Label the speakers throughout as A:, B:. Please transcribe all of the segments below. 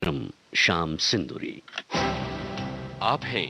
A: श्याम सिंदूरी।
B: आप हैं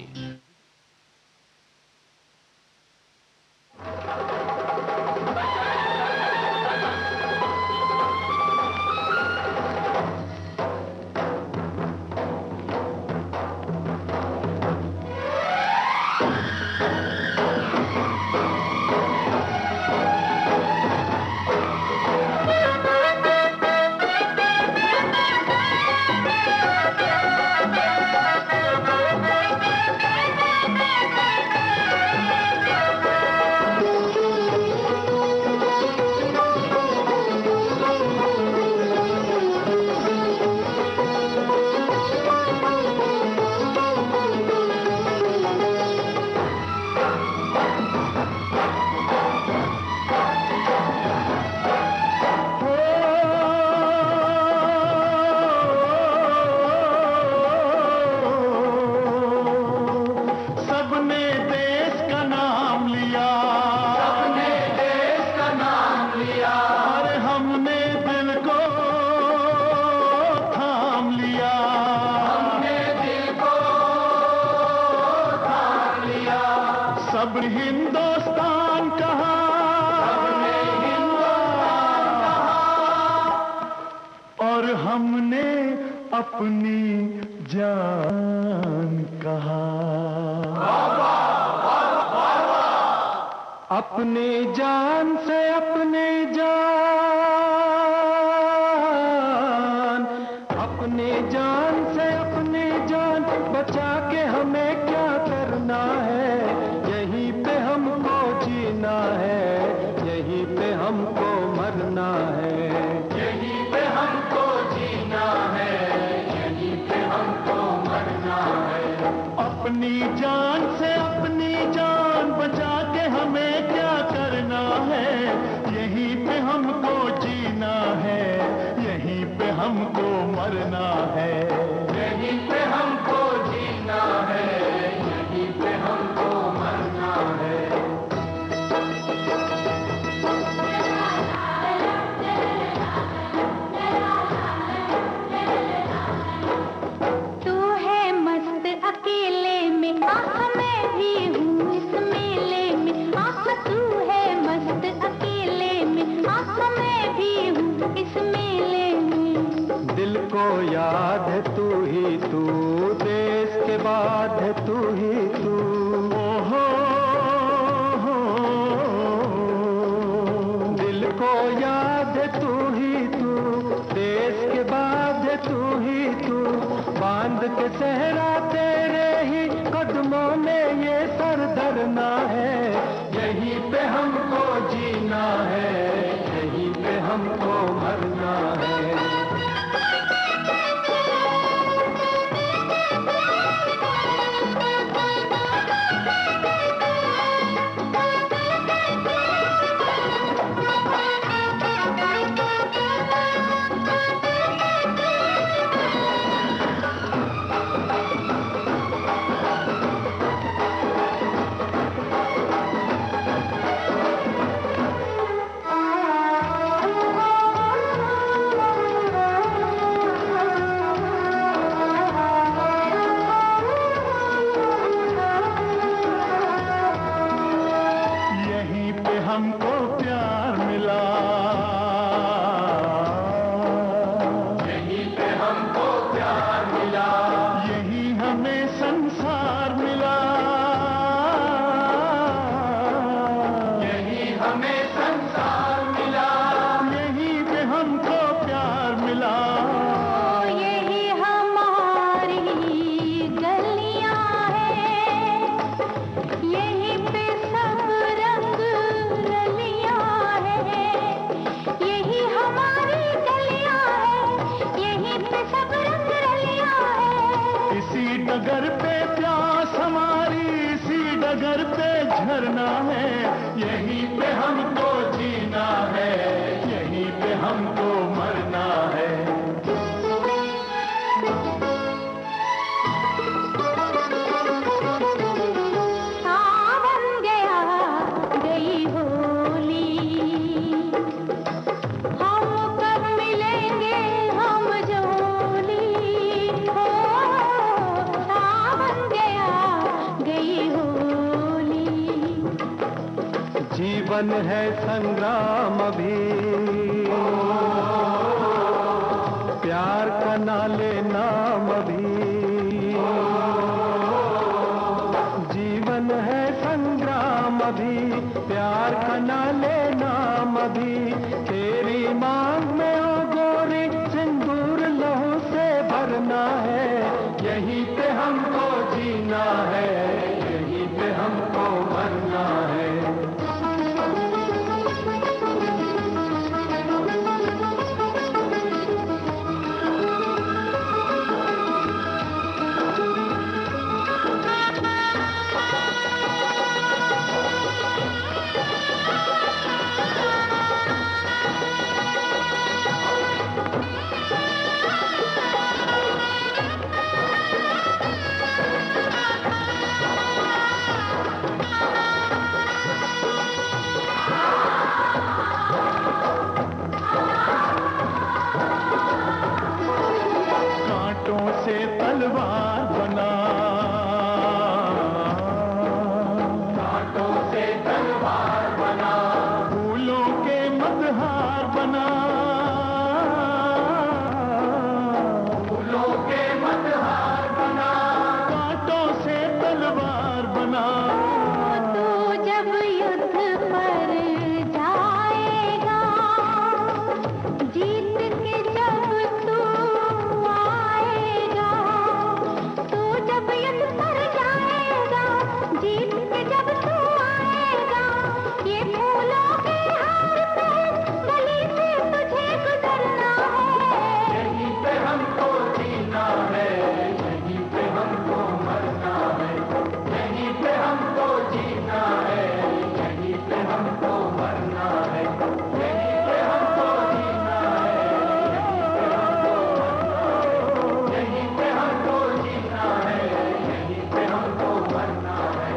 C: अपनी जान कहा, अपने जान से अपने जान, अपने जान से अपने जान बचा के हमें क्या करना है। यहीं पे हमको जीना है, यहीं पे हमको मरना है, यहीं पे हमको जीना है, यहीं पे हमको मरना है। अपनी जान से अपनी जान बचा के हमें क्या करना है। यहीं पे हमको जीना है, यहीं पे हमको मरना है, यहीं पे हमको जीना है, यहीं पे हमको मरना है।
D: तू है मस्त अकेले में, आह मैं भी हूँ इस मेले में। आह तू है मस्त अकेले में, आह मैं भी हूँ इस मेले में।
C: दिल को याद है तू ही तू, देश के बाद है तू ही तू। ओहो दिल को याद है तू ही तू, देश के बाद है तू ही तू। बांध के सहरा तेरे ही कदमों में ये सर धरना है। यहीं पे हमको जीना है, यहीं पे हमको मरना है। हमको प्यार मिला, यहीं पे हमको प्यार मिला, यहीं हमें संसार मिला, यहीं हमें संसार मिला, यहीं पे हमको प्यार मिला।
D: यही हमारी गलियां हैं, यहीं पे सब रंग रलियां हैं। यही हमारी गलियां हैं, यहीं पे सब रंग रलियां हैं।
C: इसी डगर पे प्यास हमारी, इसी डगर पे झरना है। यहीं पे हमको जीना है, यहीं पे हमको मरना है।
D: सावन गया गई होली, हम कब मिलेंगे हम जोली।
C: जीवन है संग्राम अभी, प्यार का ना लेना अभी। जीवन है संग्राम अभी, प्यार का ना लेना अभी। तेरी मांग में ओ गोरी सिंदूर लहू से भरना है, यहीं पे हमको जीना है, यहीं पे हमको मरना है। से तलवार बना, कांटों से तलवार बना, फूलों के मदहार बना, फूलों के मदहार बना, कांटों से तलवार बना।
D: तू जब युद्ध पर जाएगा, जीत के जब तू जीत के जब तू आएगा, ये फूलों के हार पे गली से तुझे गुजरना है।
C: यहीं पे हमको जीना है, यहीं पे हमको मरना है, यहीं पे हमको जीना है, यहीं पे हमको मरना है, यहीं पे हमको जीना है, यहीं पे हमको जीना है, यहीं पे हमको मरना है।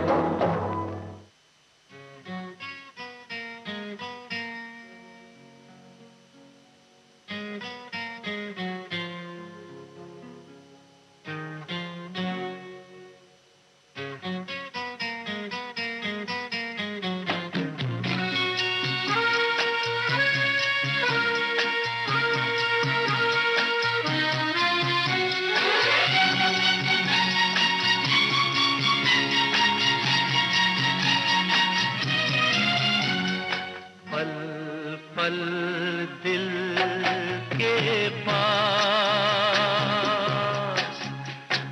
E: पल दिल के पास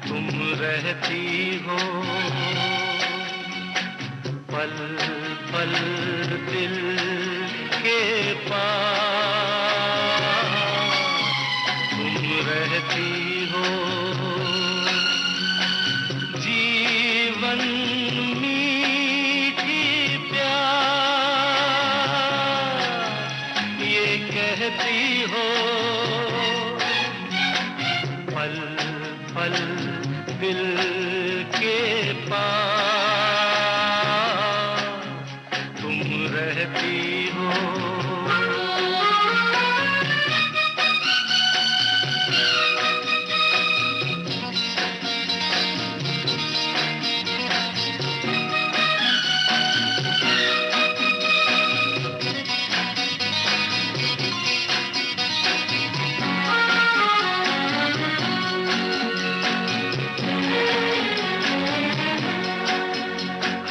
E: तुम रहती हो, पल पल दिल के पास तुम रहती हो। जीवन मीठी कहती हो, पल पल दिल के पास तुम रहती हो।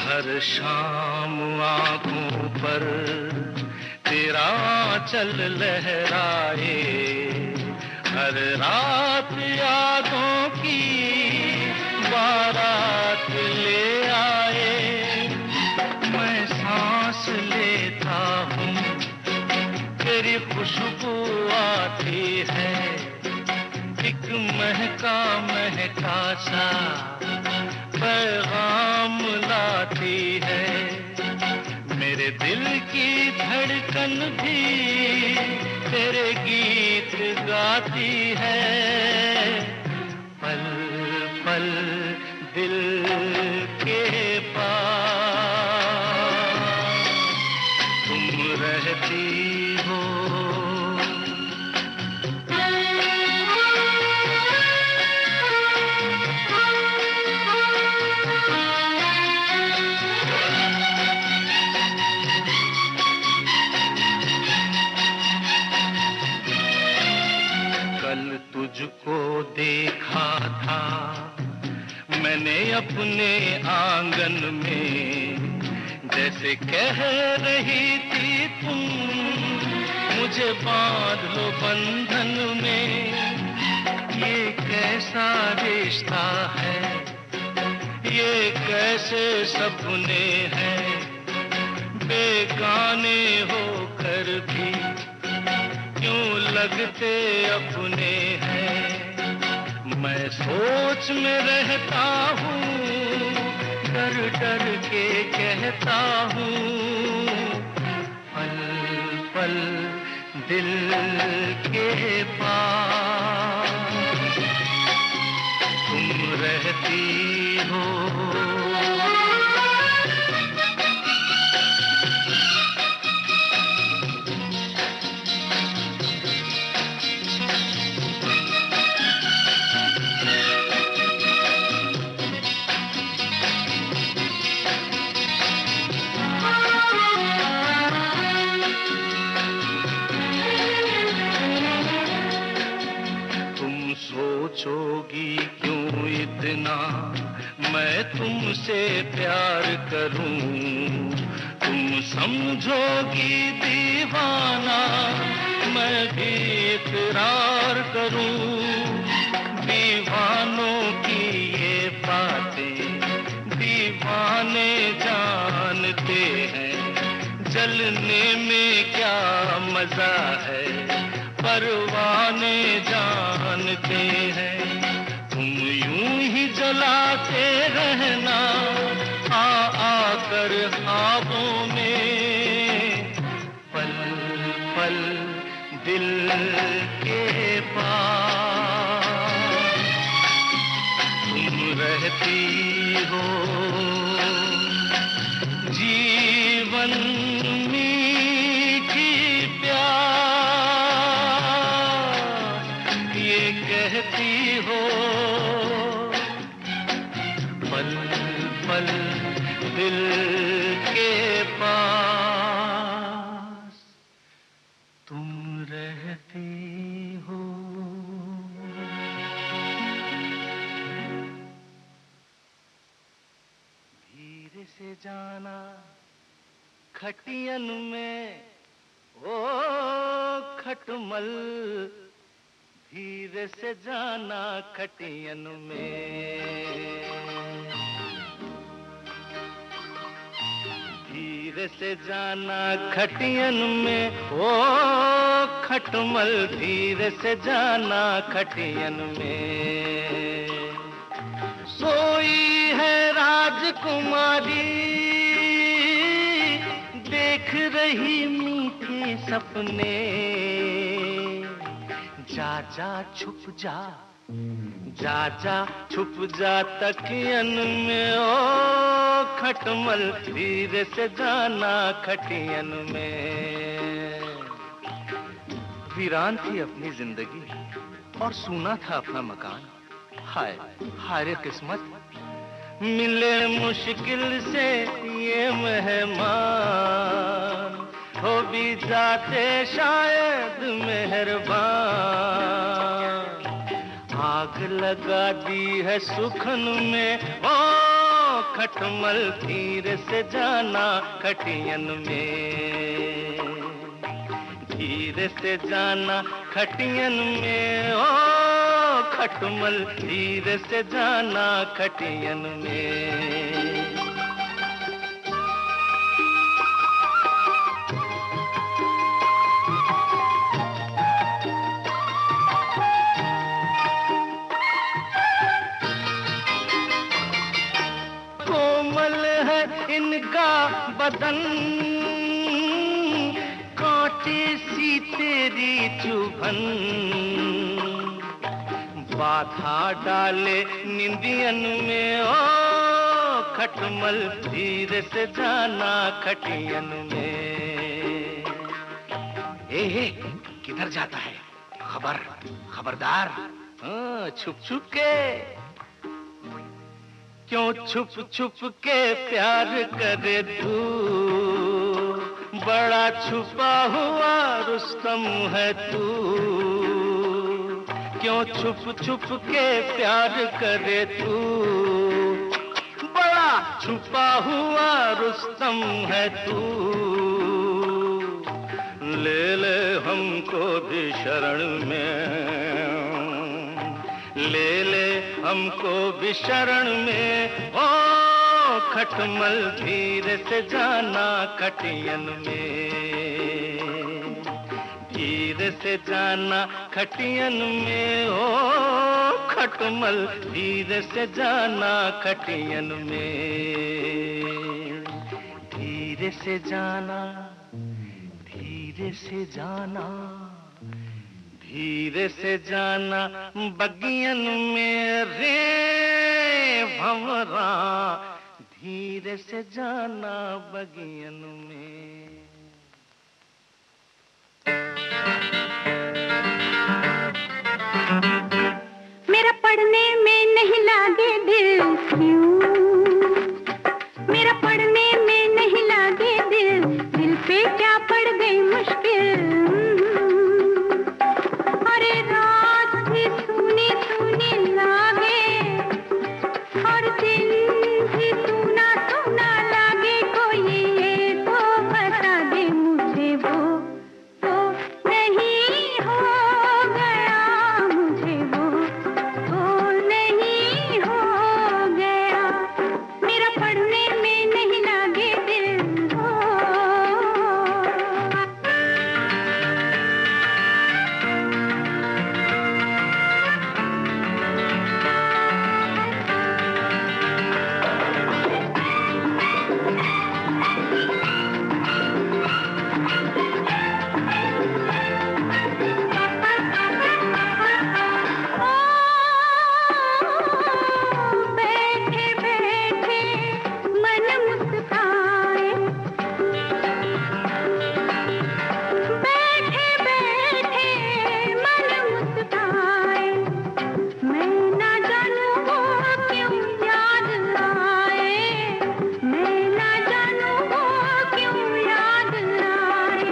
E: हर शाम आँखों पर तेरा आँचल लहराए, हर रात यादों की बारात ले आए। मैं सांस लेता हूँ तेरी खुशबू आती है, एक महका महका सा पैगाम लाती है। मेरे दिल की धड़कन भी तेरे गीत गाती है, पल पल दिल के पास तुम रहती हो। देखा था मैंने अपने आंगन में, जैसे कह रही थी तुम मुझे बांध लो बंधन में। ये कैसा रिश्ता है, ये कैसे सपने हैं, बेगाने होकर भी क्यों लगते अपने हैं। मैं सोच में रहता हूँ, डर डर के कहता हूँ, पल पल दिल के पास तुम रहती हो। सोचोगी क्यों इतना मैं तुमसे प्यार करूं, तुम समझोगी दीवाना मैं भी इकरार करूं। दीवानों की ये बातें दीवाने जानते हैं, जलने में क्या मजा है परवाने जानते हैं। तुम यूं ही जलाते रहना आकर ख्वाबों में, पल पल दिल के पास तुम रहती हो। जीवन मीठी प्यास कहती हो, पल पल दिल के पास तुम रहती हो। धीरे से जाना खटियन में ओ खटमल, धीरे से जाना खटियन में, धीरे से जाना खटियन में ओ खटमल, धीरे से जाना खटियन में। सोई है राजकुमारी देख रही मीठे सपने, जा जा छुप जा, जा जा छुप जा तकियन में ओ खटमल, धीरे से जाना खटियन में। वीरान थी अपनी जिंदगी और सूना था अपना मकान, हाय हाय रे किस्मत, मिले मुश्किल से ये मेहमान, हो भी जाते शायद मेहरबान। आग लगा दी है सुखन में ओ खटमल, धीरे से जाना खटियन में, धीरे से जाना खटियन में ओ खटमल, धीरे से जाना खटियन में। इनका बदन कांटे सी तेरी चुभन, बाधा डाले निंदियन में ओ खटमल, धीरे से जाना खटियन में। ए किधर जाता है, खबरदार, छुप छुप के, क्यों छुप छुप के प्यार करे तू, बड़ा छुपा हुआ रुस्तम है तू। क्यों छुप छुप के प्यार करे तू, बड़ा छुपा हुआ रुस्तम है तू। ले ले हमको भी शरण में, ले ले हमको भी शरण में। ओ खटमल धीरे से जाना खटियन में, धीरे से जाना खटियन में। ओ खटमल धीरे से जाना खटियन में, धीरे से जाना, धीरे से जाना, धीरे से जाना बगियन में रे भंवरा, धीरे से जाना बगियन में।
D: मेरा पढ़ने में नहीं लागे दिल क्यों, मेरा पढ़ने में नहीं लागे दिल, दिल पे क्या पड़ गई मुश्किल। अरे रात भी सुनी सुनी लागे और दिन भी सुना सुना लागे। कोई ये तो बता दे मुझे वो तो नहीं हो गया, मुझे वो तो नहीं हो गया। मेरा पढ़ने में नहीं लागे दिल हो। बैठे बैठे मन मुस्काए, बैठे बैठे मन मुस्काए। मैं ना जानूं वो क्यों याद आए, मैं ना जानूं वो क्यों याद आए।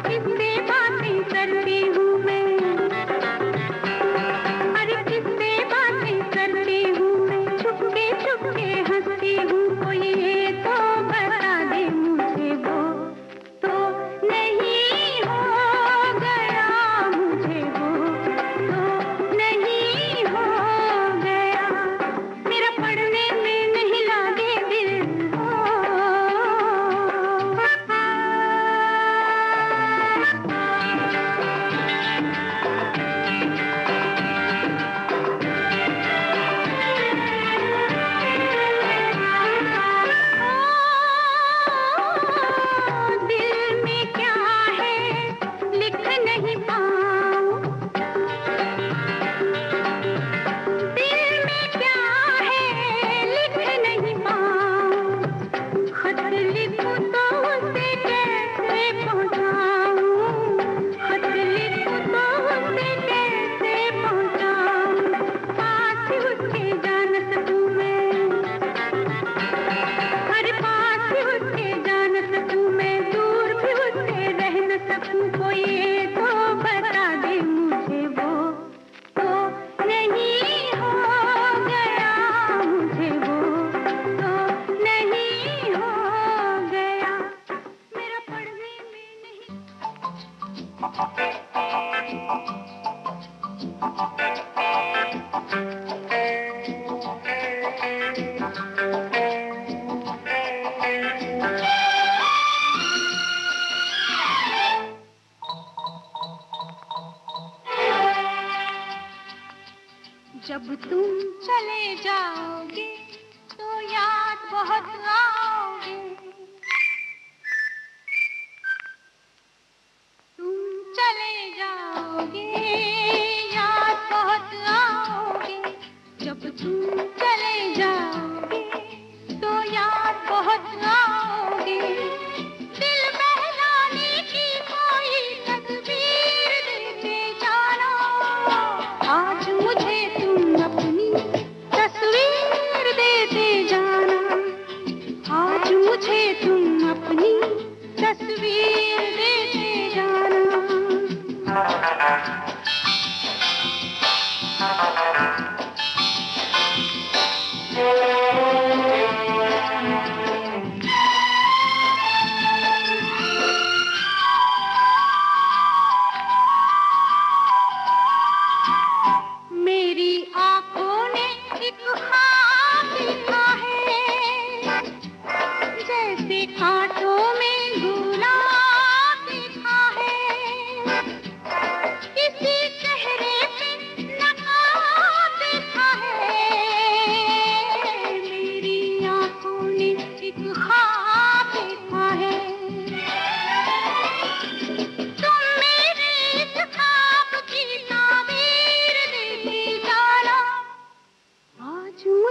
D: किससे बातें करती हूँ मैं, अरे किससे बातें करती हूँ मैं, छुपके छुपके हंसती हूँ। कोई ये तो बता दे मुझे वो तो नहीं हो गया, मुझे वो तो नहीं हो गया। मेरा पढ़ने में नहीं लागे दिल हो। दिल में क्या है लिख नहीं पाऊं, दिल में क्या है लिख नहीं पाऊं। खत लिखूं तो उसे कैसे पहुंचाऊं, खत लिखूं तो उसे कैसे पहुंचाऊं। पास उसके जा न सकूं मैं, हर पास उसके जा न सकूं मैं, दूर भी उससे रह न सकूं। कोई ये तो बता दे मुझे वो तो नहीं हो गया, मुझे वो तो नहीं हो गया। मेरा पढ़ने में नहीं। जब तुम चले जाओगे तो याद बहुत आओगे, तुम चले जाओगे याद बहुत आओगे। जब तुम चले जाओगे तो याद बहुत आओगे। दिल बहलाने की कोई तकदीर देते जाना, आज मुझे तुम अपनी तस्वीर देते जाना, आज मुझे तुम अपनी तस्वीर देते जाना।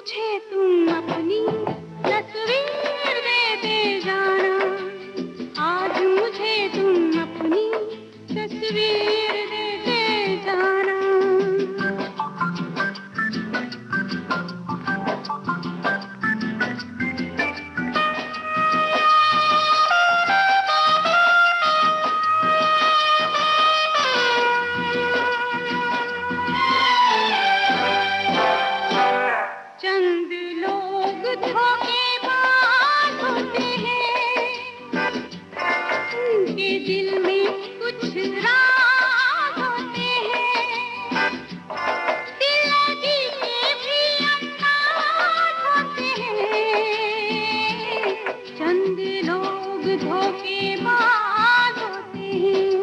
D: मुझे तुम अपनी तस्वीर देते जाना, आज मुझे तुम अपनी तस्वीर देते जाना। चंद लोग धोखेबाज होते हैं, उनके दिल में कुछ राज होते हैं, दिल्लगी के भी अंदाज होते हैं। चंद लोग धोखेबाज होते हैं,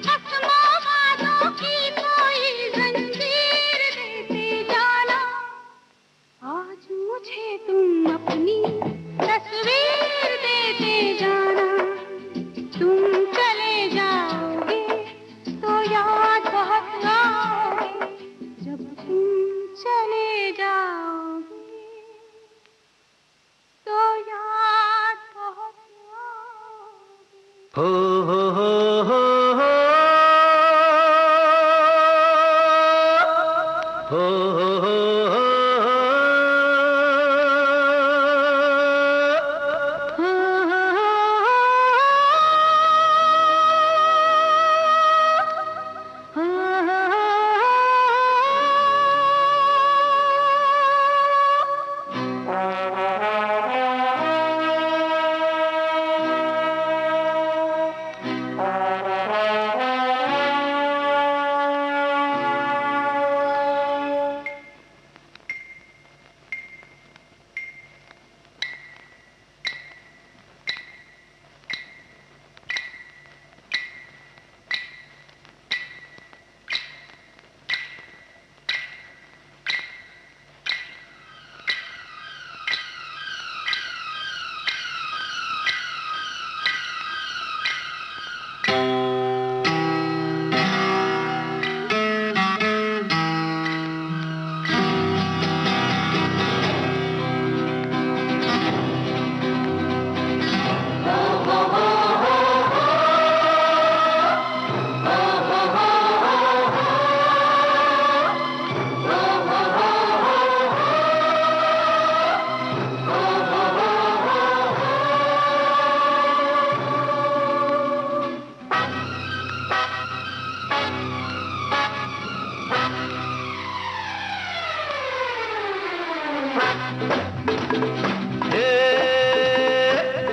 D: कसमों वादों की कोई जंजीर देते जाना, आज मुझे तुम अपनी तस्वीर देते जाना। तुम चले जाओगे तो याद बहुत आओगे, जब तुम चले जाओगे तो याद बहुत आओगे।
C: हो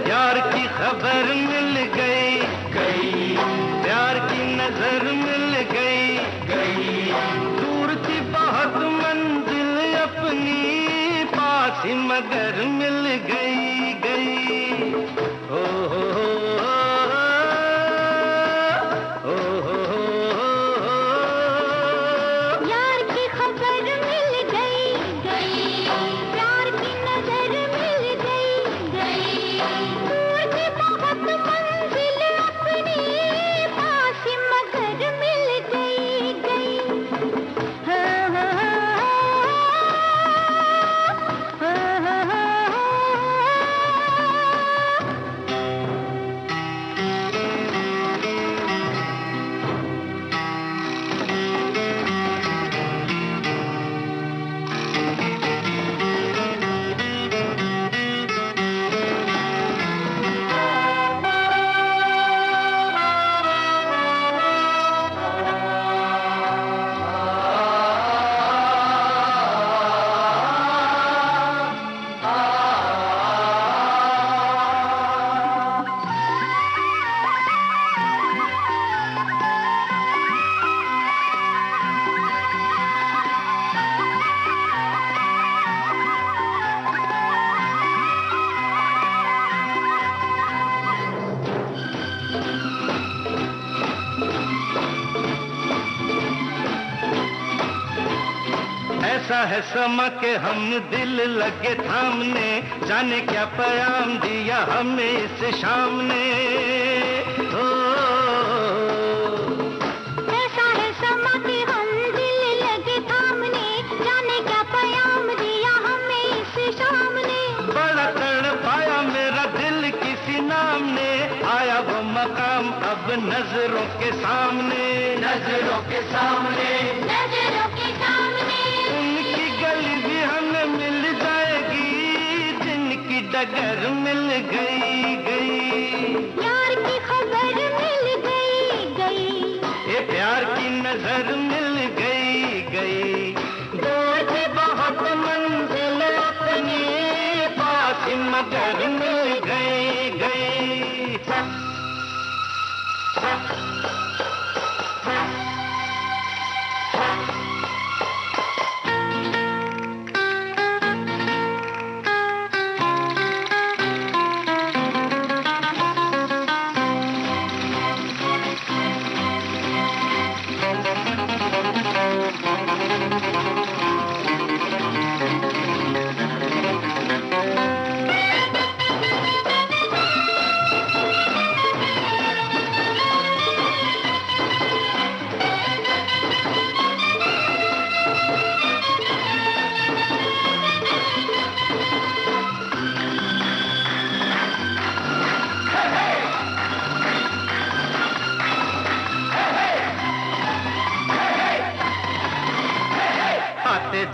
C: यार की खबर मिल गई, प्यार की नजर मिल गई, दूर थी बहुत मंजिल अपनी, पास ही मगर मिल गई। ओ
D: यार की खबर मिल गई, प्यार की नजर मिल गई, दूर थी बहुत मंजिल अपनी, पास ही मगर मिल गई।
C: ऐसा है समा के हम दिल लगे थामने, जाने क्या पैगाम दिया हमें इस शाम ने।
D: ऐसा है समा के हम दिल लगे थामने, जाने
C: नजरों के सामने, नजरों के सामने,
D: नजरों के सामने
C: उनकी गली भी हमें मिल जाएगी, जिनकी डगर मिल गई गई।
D: प्यार की खबर मिल गई गई,
C: ये प्यार की नजर मिल गई गई। दूर थी बहुत मंजिल अपनी, पास मगर मिल गई गई।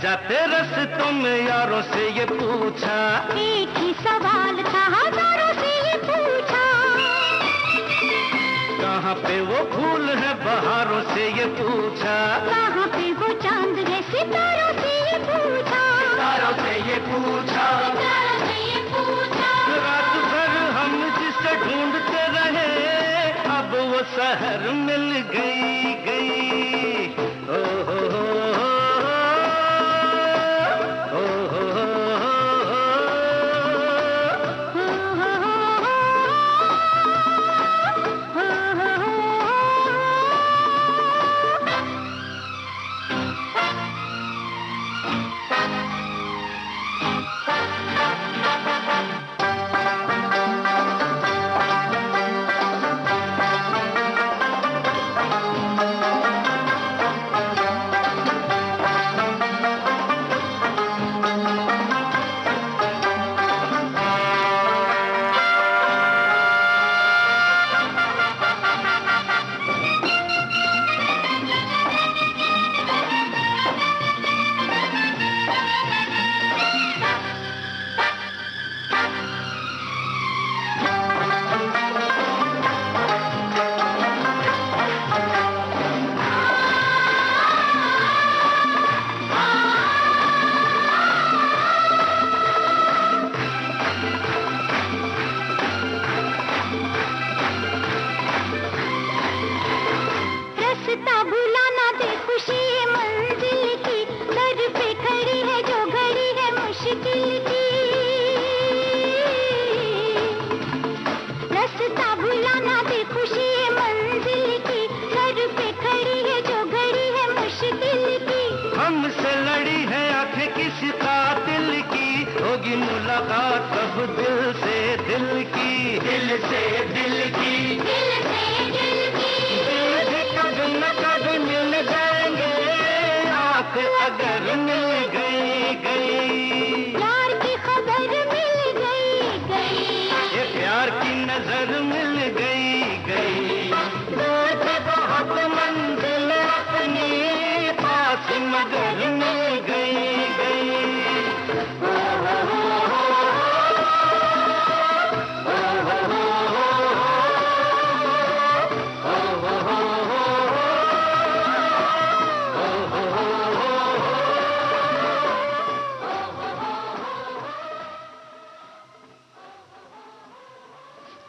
C: जाते रस्तों में यारों से ये पूछा,
D: एक ही सवाल था हजारों से ये पूछा।
C: कहाँ पे वो फूल है बहारों से ये पूछा,
D: कहाँ पे वो चांद है सितारों से ये पूछा,
C: सितारों से ये पूछा।
D: सितारों से ये पूछा।
C: रात भर हम जिसे ढूंढते रहे, अब वो शहर मिल गई गई। ओ हो मुलाकात अब दिल से दिल की, दिल से दिल की,
D: दिल से दिल की।
C: दिल से कब न कब मिल जाएंगे, आँख अगर मिल गई गई।
D: प्यार की खबर मिल गई गई,
C: ये प्यार की नजर मिल गई गई। दूर से बहुत मंजिल अपनी, पास मगर मिल गई गई।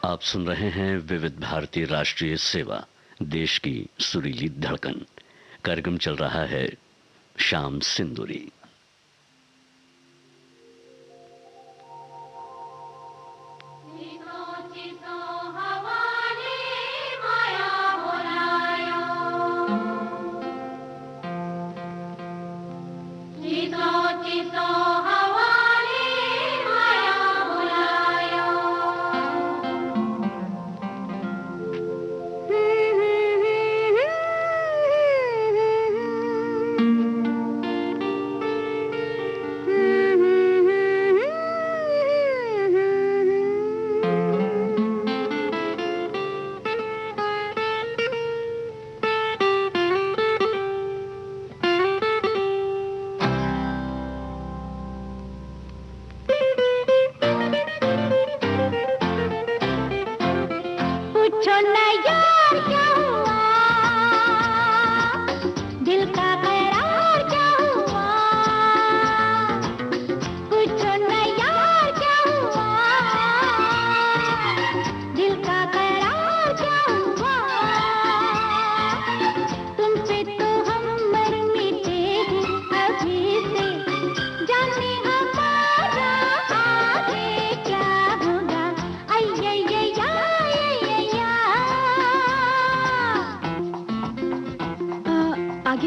A: आप सुन रहे हैं विविध भारती राष्ट्रीय सेवा, देश की सुरीली धड़कन। कार्यक्रम चल रहा है शाम सिंदूरी।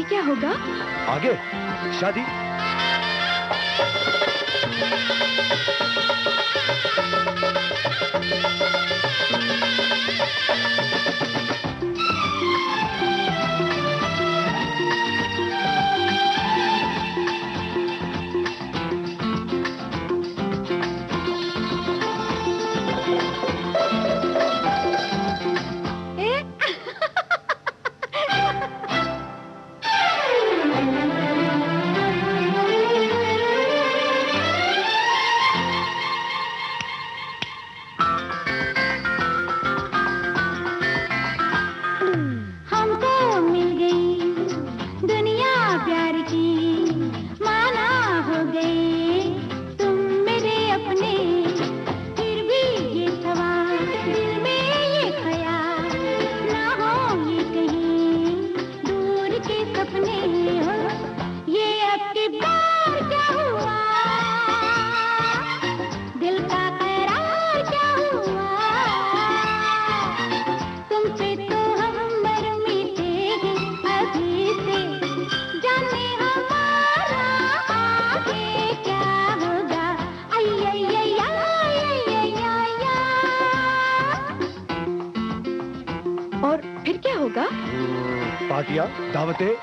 F: क्या होगा?
G: आगे शादी। पार्टियां, दावतें।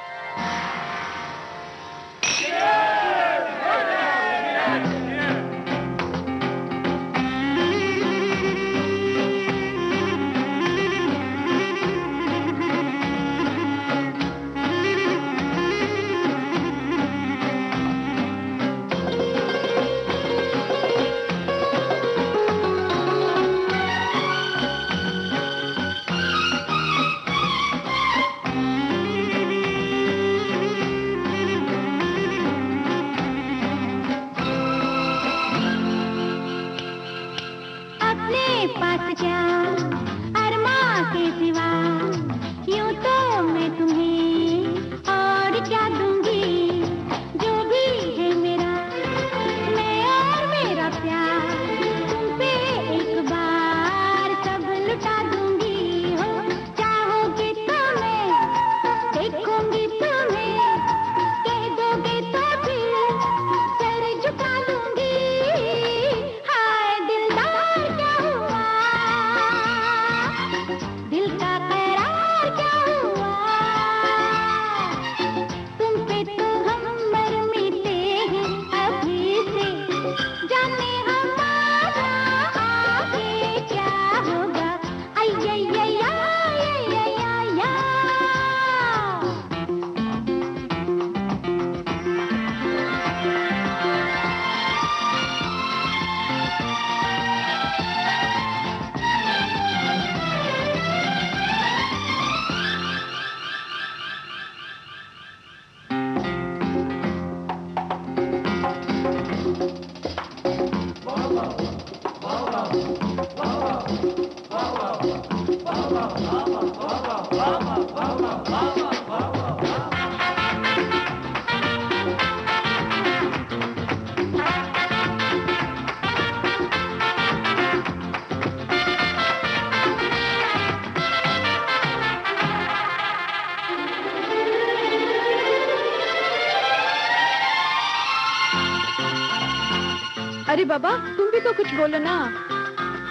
F: अरे बाबा, तुम भी तो कुछ बोलो ना।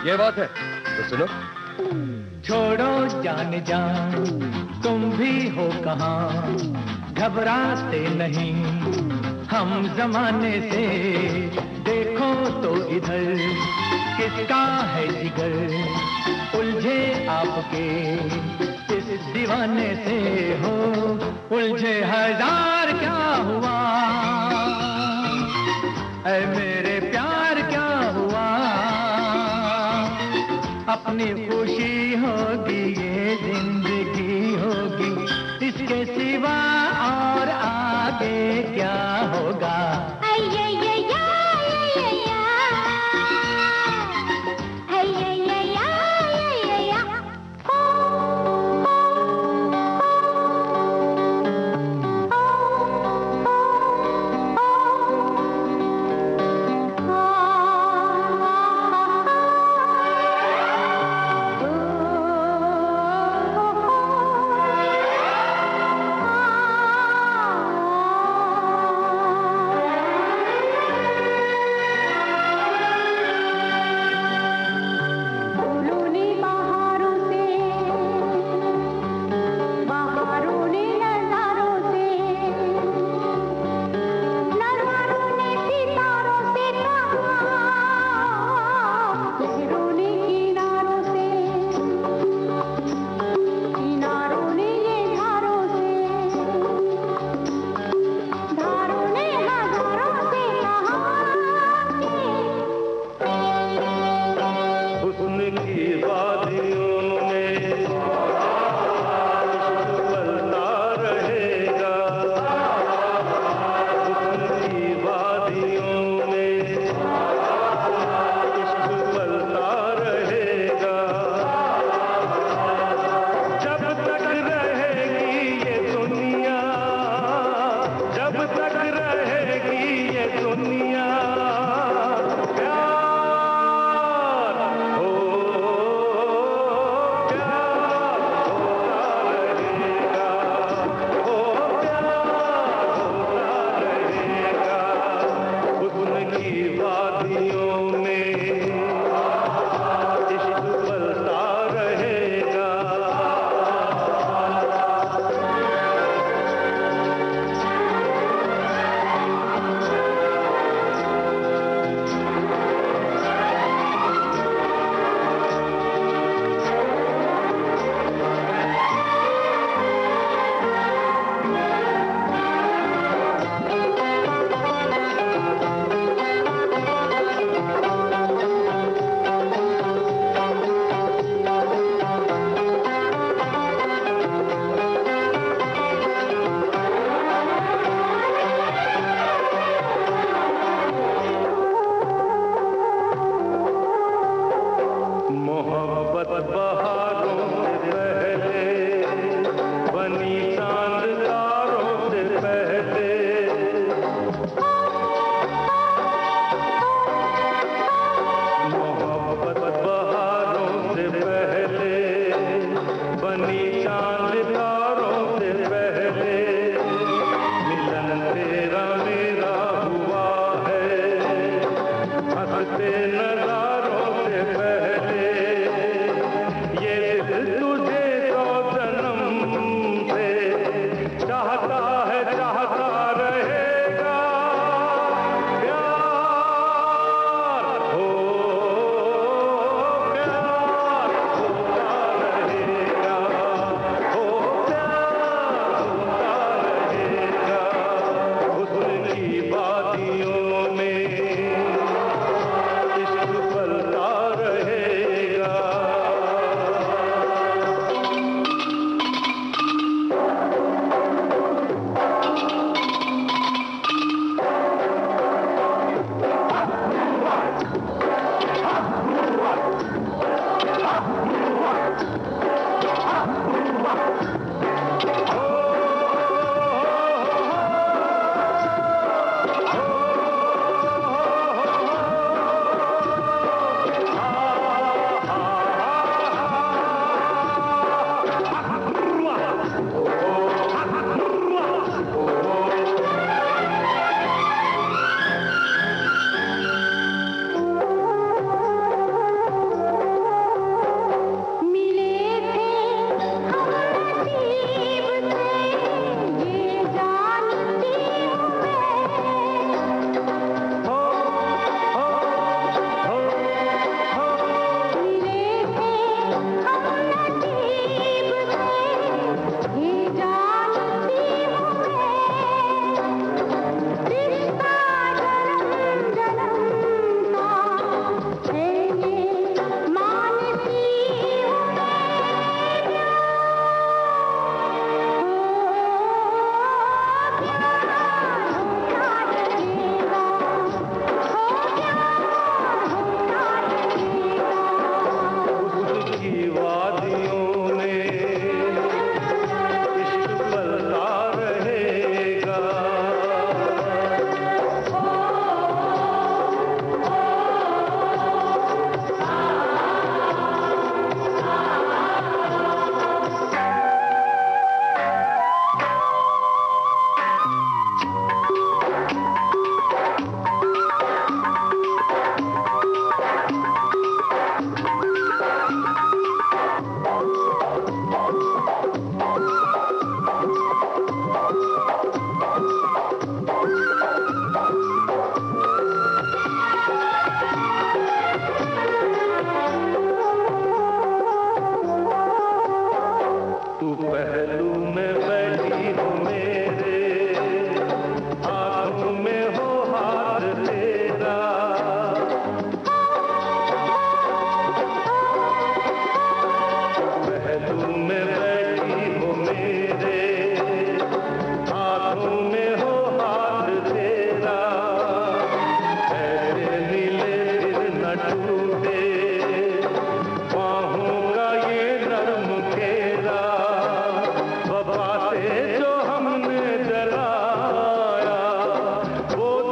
G: ये बात है तो सुनो।
C: छोड़ो जान जान, तुम भी हो कहाँ, घबराते नहीं हम जमाने से। देखो तो इधर किसका है जिगर, उलझे आपके इस दीवाने से हो। उलझे हजार क्या हुआ, ऐ मेरे प्यार क्या हुआ। अपनी खुशी होगी ये जिंदगी होगी, इसके सिवा और आगे क्या होगा।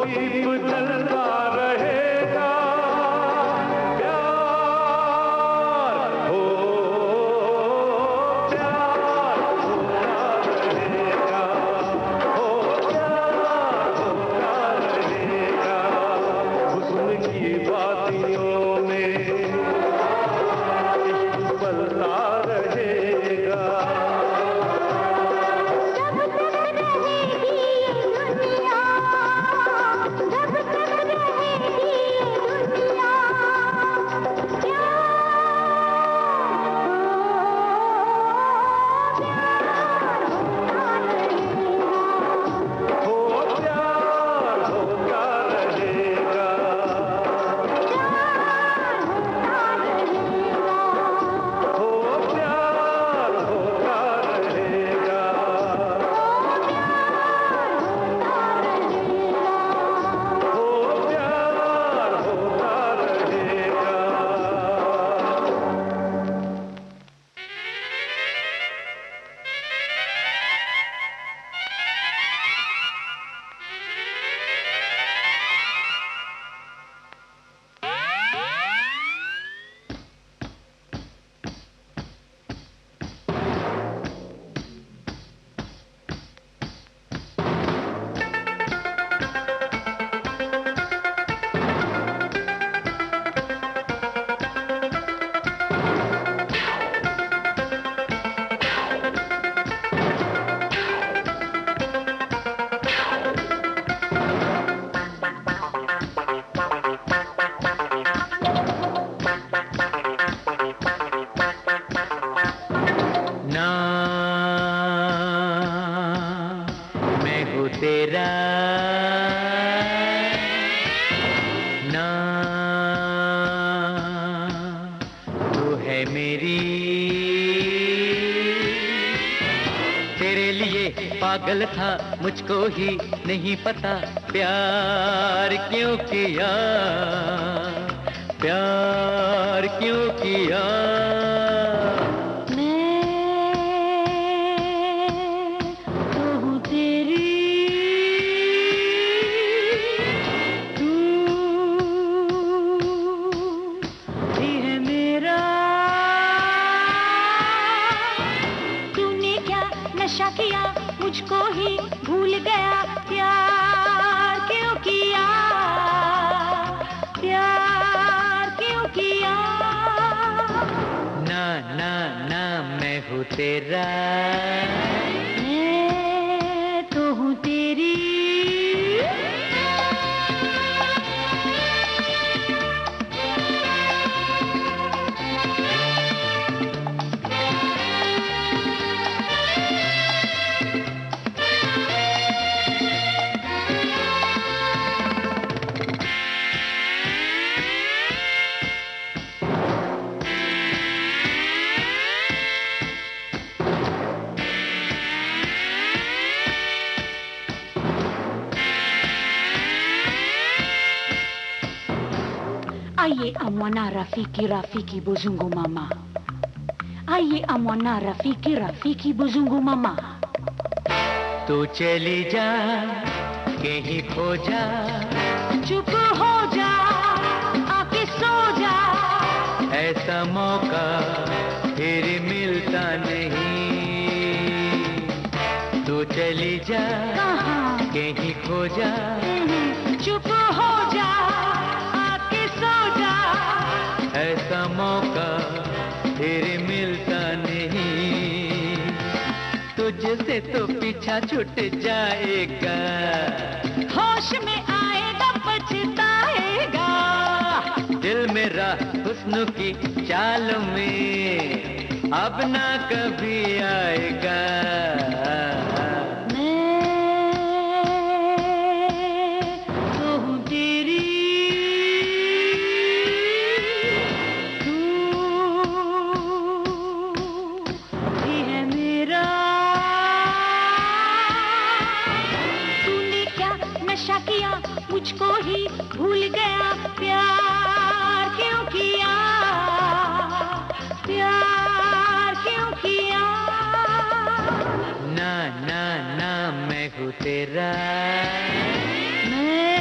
C: दीप जलता रहेगा, प्यार हो, प्यार होता रहेगा, हो प्यार होता रहेगा। हुस्न की वादियों में इश्क पलता रहेगा।
H: तेरा ना तू है मेरी, तेरे लिए पागल था मुझको ही नहीं पता प्यार क्यों किया, प्यार क्यों किया।
D: नशा किया मुझको ही भूल गया, प्यार क्यों किया, प्यार क्यों किया।
H: ना ना ना मैं हूँ तेरा,
D: मैं तो हूँ तेरी। Aye amwana rafiki rafiki bozungu mama, aye amwana rafiki rafiki bozungu mama।
H: तू चली जा कहीं खो जा,
D: चुप हो जा आके सो जा,
H: ऐसा मौका फिर मिलता नहीं। तू चली जा
D: कहाँ
H: कहीं खो जा,
D: चुप हो जा आके सो जा,
H: ऐसा मौका फिर मिलता नहीं। तुझसे तो पीछा छूट जाएगा,
D: होश में आएगा पछताएगा।
H: दिल मेरा हुस्न की चाल में अब ना कभी आएगा।
D: नशा किया मुझको ही भूल गया, प्यार क्यों किया, प्यार क्यों किया।
H: ना ना ना मैं हूँ तेरा,
D: मैं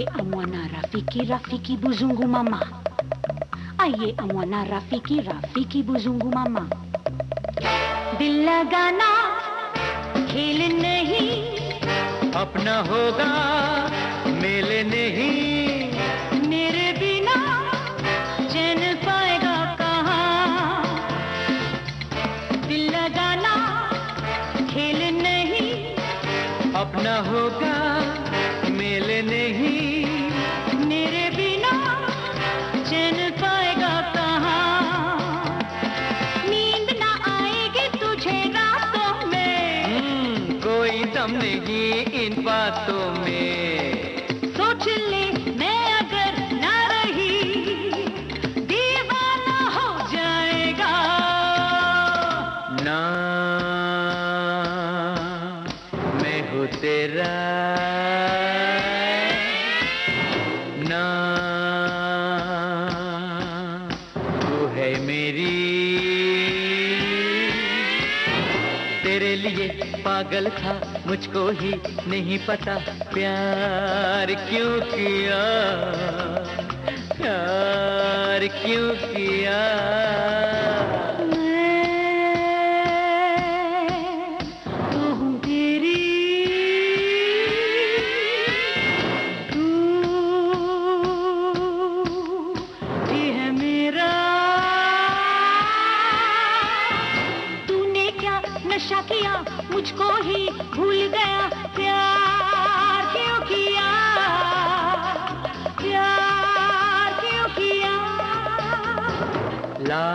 D: Aye amwana rafiki buzungu mama. Aye amwana rafiki buzungu mama. दिल लगाना खेल नहीं,
H: अपना होगा मेल नहीं,
D: मेरे बिना चैन पाएगा कहाँ। दिल लगाना खेल नहीं,
H: अपना होगा मेल नहीं,
D: मेरे बिना चैन पाएगा कहाँ। नींद ना आएगी तुझे रातों में,
H: कोई दम नहीं इन बातों में।
D: सोच ले मैं अगर ना रही, दीवाना हो जाएगा।
H: ना मैं हूँ तेरा, ना तू है मेरी। तेरे लिए पागल था, मुझको ही नहीं पता प्यार क्यों किया, प्यार क्यों किया।
D: नशा किया मुझको ही भूल गया, प्यार क्यों किया, प्यार क्यों किया।
H: ला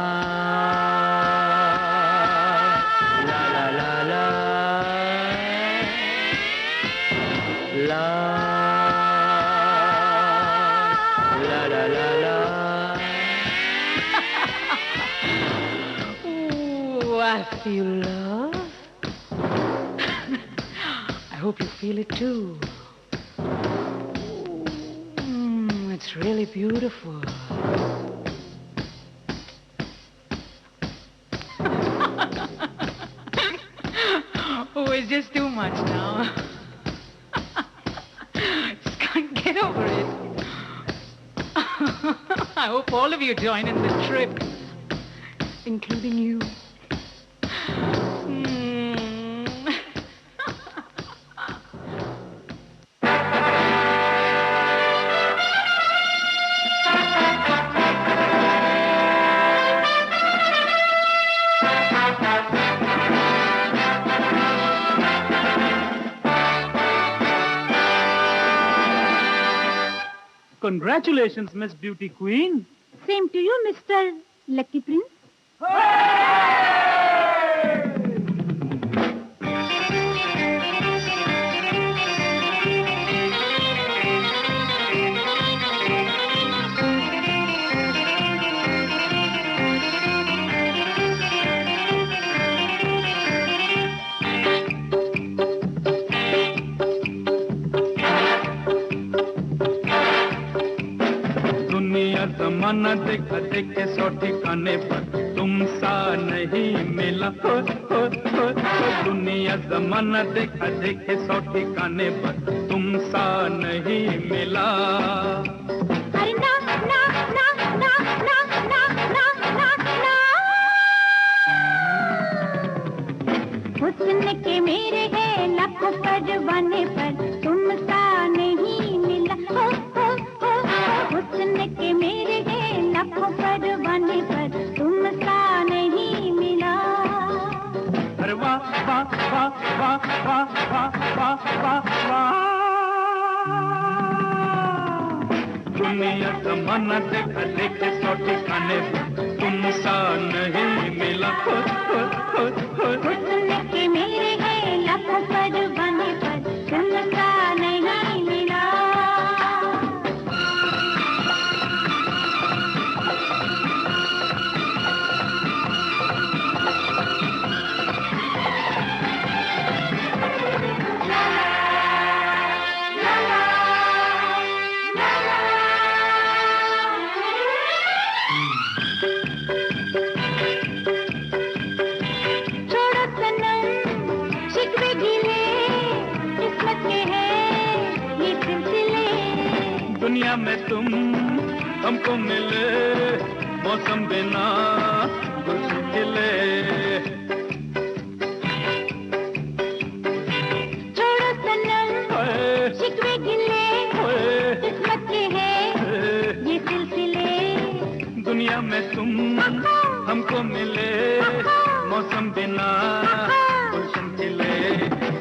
H: ला ला ला ला ला ला ला ला ला।
D: Ooh, I feel love. I hope you feel it too. It's really beautiful. Oh, it's just too much now. Just can't get over it. I hope all of you join in the trip, including you.
C: Congratulations, Miss Beauty Queen.
D: Same to you, Mr. Lucky Prince.
C: जमाना देखा देखे सौ ठिकाने पर तुम सा नहीं मिला, हो दुनिया जमाना देखा देखे सौ ठिकाने पर तुम सा नहीं मिला।
D: अरे ना ना ना ना ना ना ना ना ना, हुस्न के मेरे है लाखों परवाने पर तुम सा नहीं मिला, हो हुस्न के मेरे है लाखों परवाने पर तुम सा नहीं मिला।
C: अरे वाह वाह वाह वाह वाह वाह वाह वाह वाह, दुनिया जमाना देखा देखे सौ ठिकाने पर तुम सा नहीं मिला,
D: हुस्न के मेरे है लाखों परवाने पर तुम सा नहीं मिला।
C: दुनिया में तुम हमको मिले, मौसम बिना गुल खिले।
D: छोड़ो सनम शिकवे गिले, किस्मत के है ये सिलसिले।
C: दुनिया में तुम हमको मिले, मौसम बिना गुलशन खिले।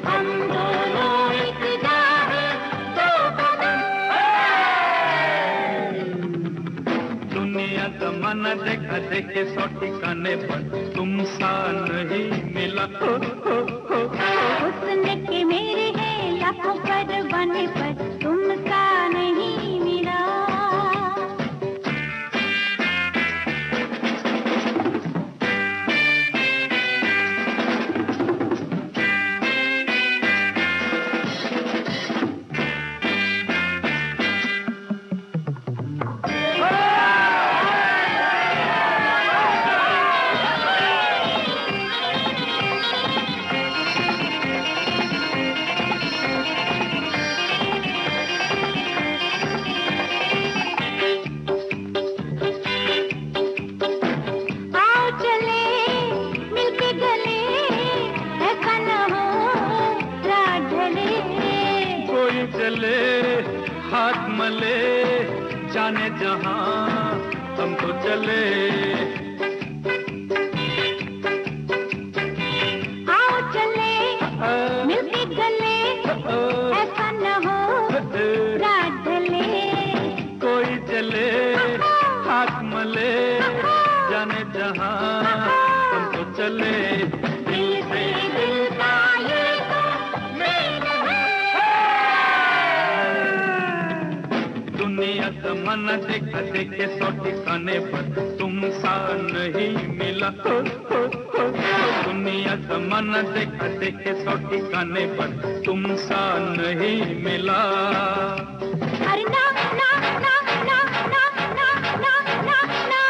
D: हम दोनों एक जाए दो बदन।
C: दुनिया जमाना देखा देखे सौ ठिकाने पर तुम सा नहीं मिला।
D: हुस्न के मेरे हैं लाखों परवाने पर तुम सा नहीं मिला।
C: हाथ मले जाने जहां हमको चले।
D: आओ चले मिलके गले, ऐसा न हो रात ढले।
C: कोई चले हाथ मले जाने जहां हमको चले।
D: दिल से दिल का ये तो मेल है।
C: दुनिया जमाना देखा देखे सौ ठिकाने पर तुम सा नहीं मिला। दुनिया जमाना देखा देखे सौ ठिकाने पर तुम सा नहीं मिला।
D: अरे ना ना ना ना ना ना ना ना ना।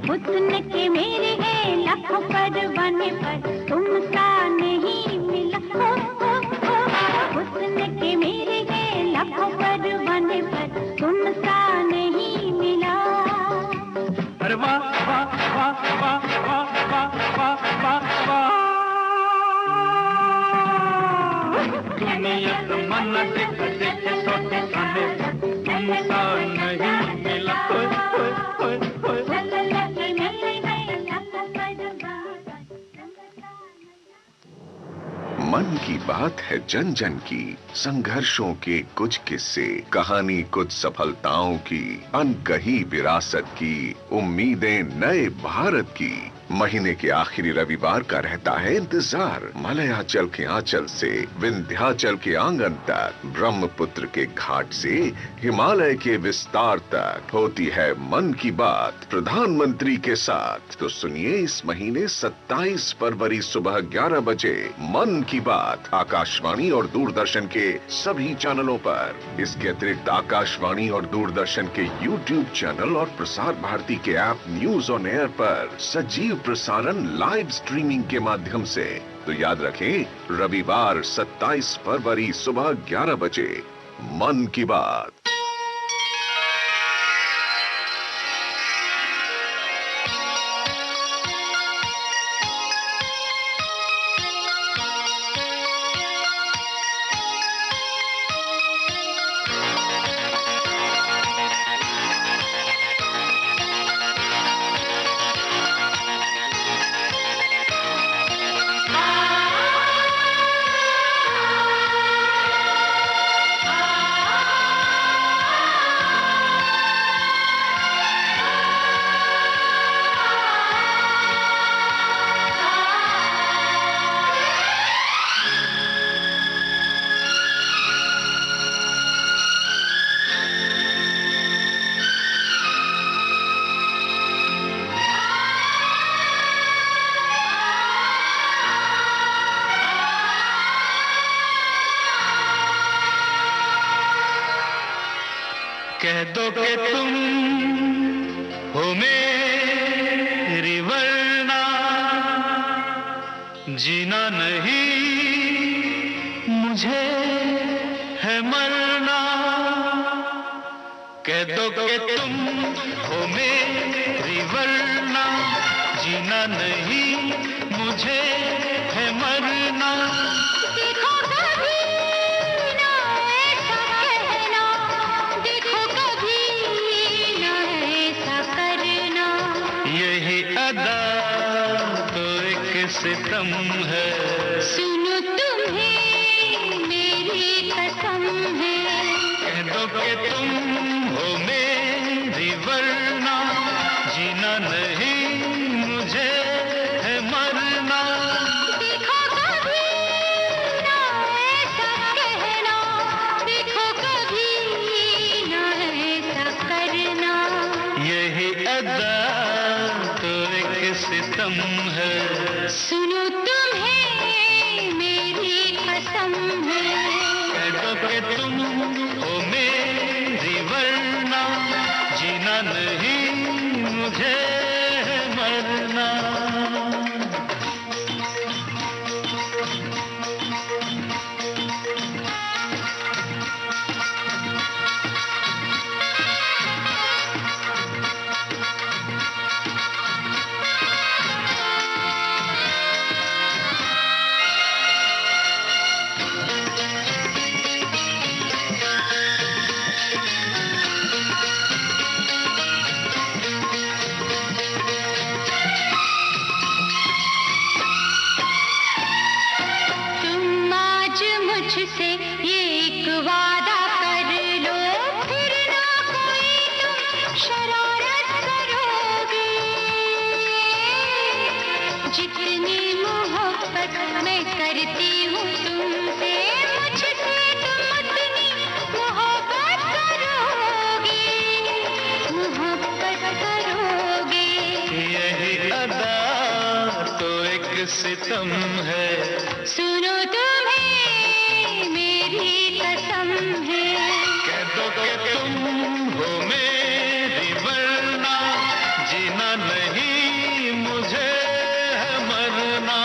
D: हुस्न के मेरे हैं लाखों परवाने पर तुम सा नहीं मिला। हुस्न के मेरे हैं लाखों परवाने पर तुम सा नहीं मिला।
C: अरे वाह वाह वाह वाह वाह वाह वाह वाह वाह। दुनिया जमाना देखा देखे सौ ठिकाने तुम सा नहीं मिला।
I: मन की बात है जन जन की, संघर्षों के कुछ किस्से, कहानी कुछ सफलताओं की, अनकही विरासत की, उम्मीदें नए भारत की। महीने के आखिरी रविवार का रहता है इंतजार। मलयाचल के आंचल से विंध्याचल के आंगन तक, ब्रह्मपुत्र के घाट से हिमालय के विस्तार तक होती है मन की बात प्रधानमंत्री के साथ। तो सुनिए इस महीने 27 फरवरी सुबह 11 बजे मन की बात आकाशवाणी और दूरदर्शन के सभी चैनलों पर। इसके अतिरिक्त आकाशवाणी और दूरदर्शन के YouTube चैनल और प्रसार भारती के ऐप न्यूज ऑन एयर पर सजीव प्रसारण लाइव स्ट्रीमिंग के माध्यम से। तो याद रखें, रविवार 27 फरवरी सुबह 11 बजे मन की बात।
C: कह दो कि तुम हो मेरी वरना जीना नहीं मुझे है
E: दो कि तुम हो मेरी वरना जीना नहीं मुझे है मरना।
D: देखो कभी ना ऐसा कहना, देखो कभी ना ऐसा करना।
E: यही अदा तो एक सितम है।
D: सुनो तुम्हें मेरी कसम है।
E: कह दो कि तुम हो मेरी वरना जीना नहीं मुझे है मरना।
D: देखो कभी ना ऐसा कहना, देखो कभी ना ऐसा करना।
E: यही अदा तो एक सितम है।
D: सुनो तुम्हें मेरी कसम है।
E: कह दो कि तुम हो मेरी वरना जीना नहीं मुझे है मरना।
D: तुम आज मुझसे ये एक वादा कर लो, फिर ना कोई तुम शरारत करोगे। जितनी मोहब्बत मैं करती हूँ तुमसे, मुझसे तुम उतनी मोहब्बत करोगे, मोहब्बत करोगे।
E: यही अदा तो एक सितम है।
D: सुनो तुम्हें मेरी कसम है।
E: कह दो कि तुम हो मेरी वरना जीना नहीं मुझे है मरना।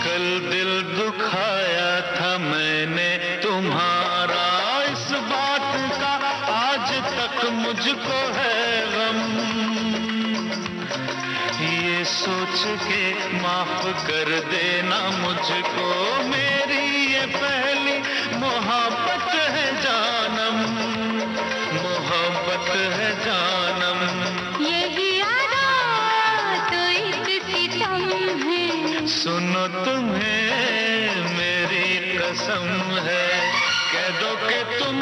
E: कल दिल दुखाया था मैंने तुम्हारा, इस बात का आज तक मुझको है गम। ये सोच के माफ कर देना मुझको, मेरी ये पहली मोहब्बत है जानम, मोहब्बत है जानम।
D: यही अदा तो एक सितम है।
E: सुनो तुम्हें मेरी कसम है। कह दो कि तुम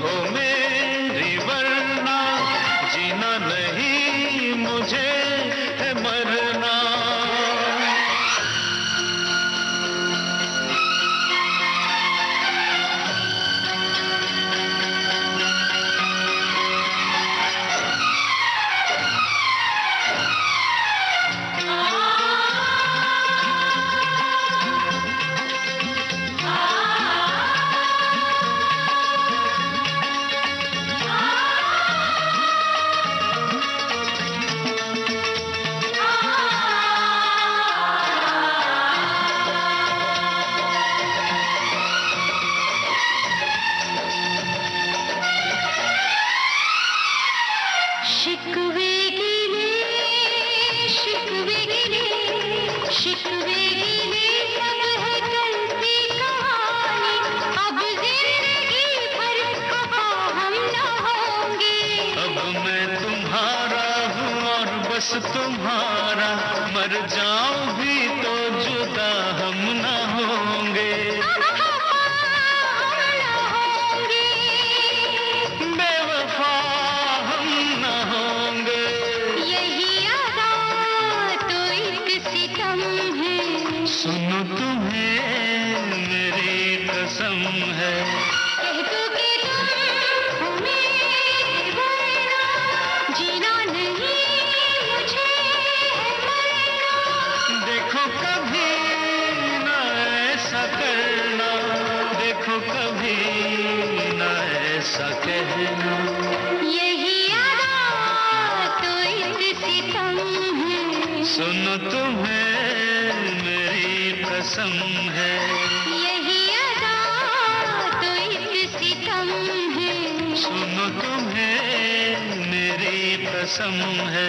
E: हो मेरी वरना जीना नहीं मुझे है मरना।
D: शिकवे गिले, शिकवे गिले, शिकवे गिले सब है कल की कहानी। अब जिंदगी भर खफा हम न होंगे।
E: अब मैं तुम्हारा हूँ और बस तुम्हारा, मर जाऊं भी तो जुदा हम न होंगे।
D: अब खफा हम न होंगे। सितम है।
C: सुनो तुम्हें मेरी कसम है।
D: कह दो कि तुम हो मेरे वरना, जीना नहीं मुझे है मरना।
C: देखो कभी ना ऐसा करना, देखो कभी ना ऐसा कहना।
D: यही अदा तो इस सितम है।
C: सुनो तुम्हें मेरी कसम है।
D: यही अदा तो इस सितम है।
C: सुनो तुम्हें मेरी कसम है।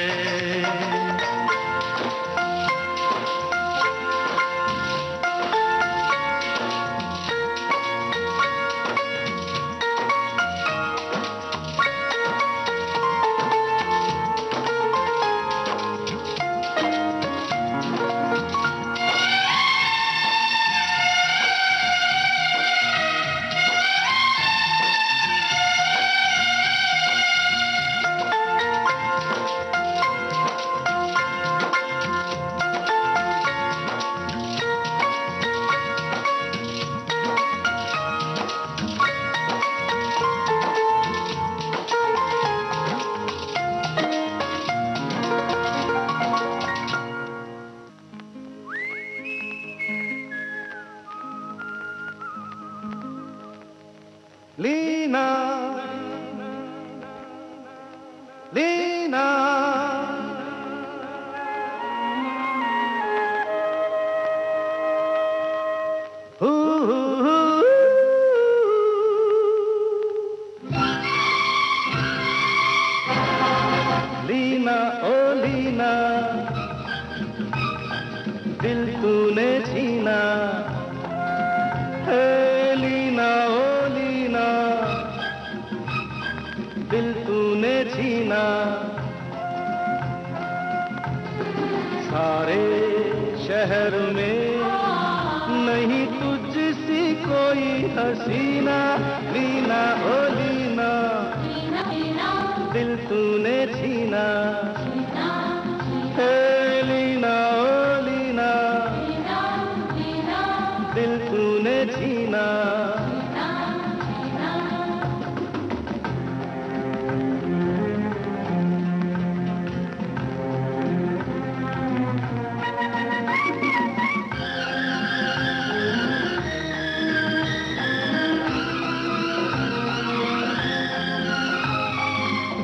J: लीना लीना हू लीना ओ लीना दिल तूने छीना है। लीना ओ लीना दिल तूने छीना। सारे शहर में नहीं तुझसी कोई हसीना। लीना ओ लीना दिल तूने छीना है। लीना ओ लीना दिल तूने छीना।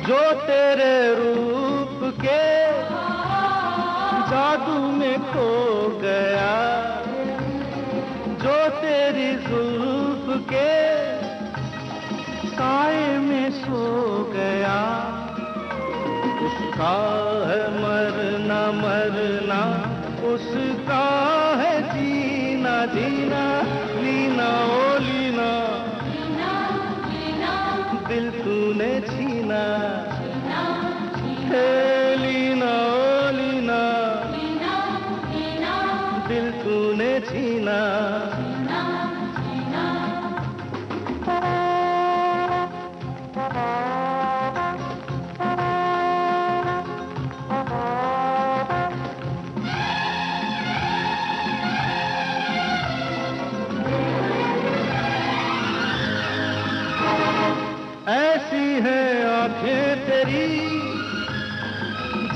J: जो तेरे रूप के जादू में खो गया, जो तेरी जुल्फ के साए में सो गया, उसका है मरना मरना, उसका है जीना जीना। लीना ओ लीना दिल तूने छीना है। लीना ओ लीना दिल तूने छीना। ऐसी है आंखें तेरी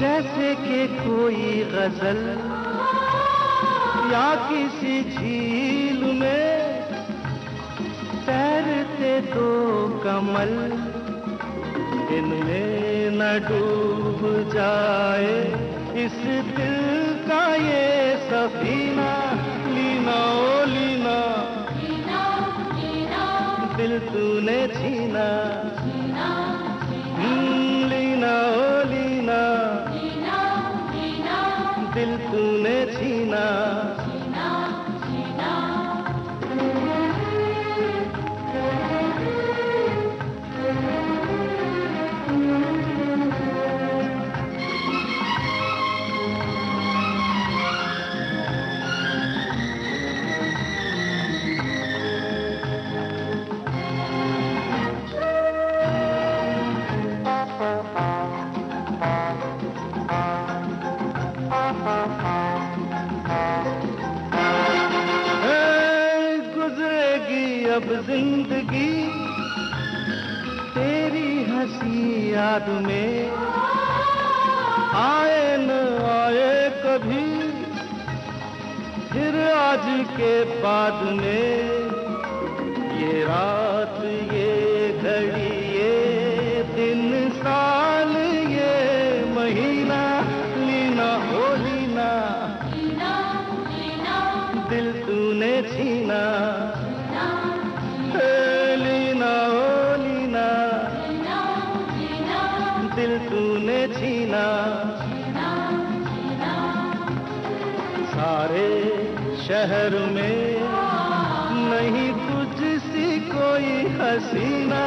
J: जैसे कि कोई गजल या किसी झील में तैरते दो कमल। इनमें न डूब जाए इस दिल का ये सफीना। लीना ओ लीना दिल तूने छीना। लीना ओ लीना दिल तूने छीना। अब जिंदगी तेरी हंसी याद में आए न आए कभी फिर आज के बाद में ये रात ये घड़ी ये दिन साल ये महीना लीना ओ लीना दिल तूने छीना लीना ओ लीना दिल तूने छीना सारे शहर में नहीं तुझसी कोई हसीना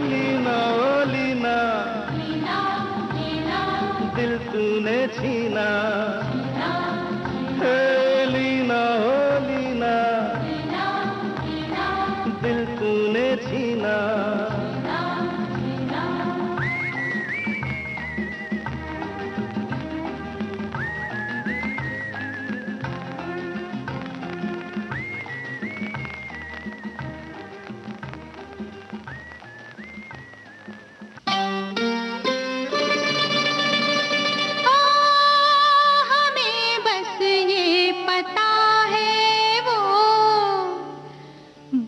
J: लीना ओ लीना दिल तूने छीना लीना ओ लीना दिल तूने छीना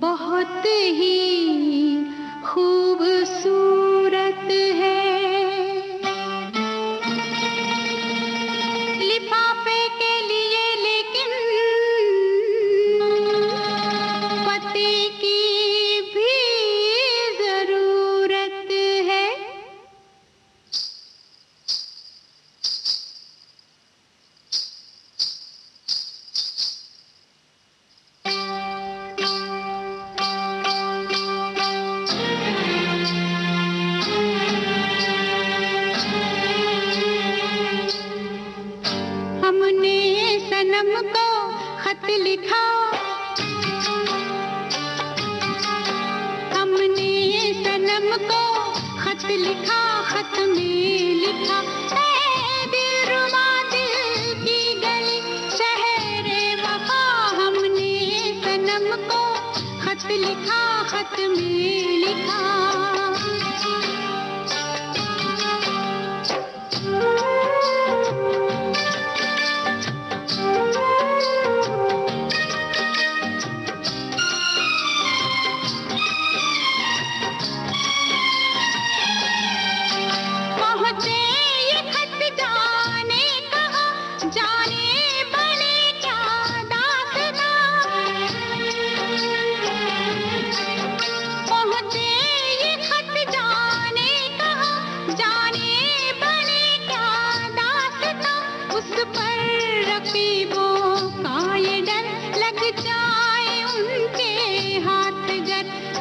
D: बहुत ही खूबसूरत है लिफाफे के लिए लेकिन पते की भी जरूरत है सनम को खत लिखा हमने सनम को खत लिखा खत में लिखा ऐ दिलरुबा दिल की गली शहरे वफा हमने सनम को खत लिखा खत में लिखा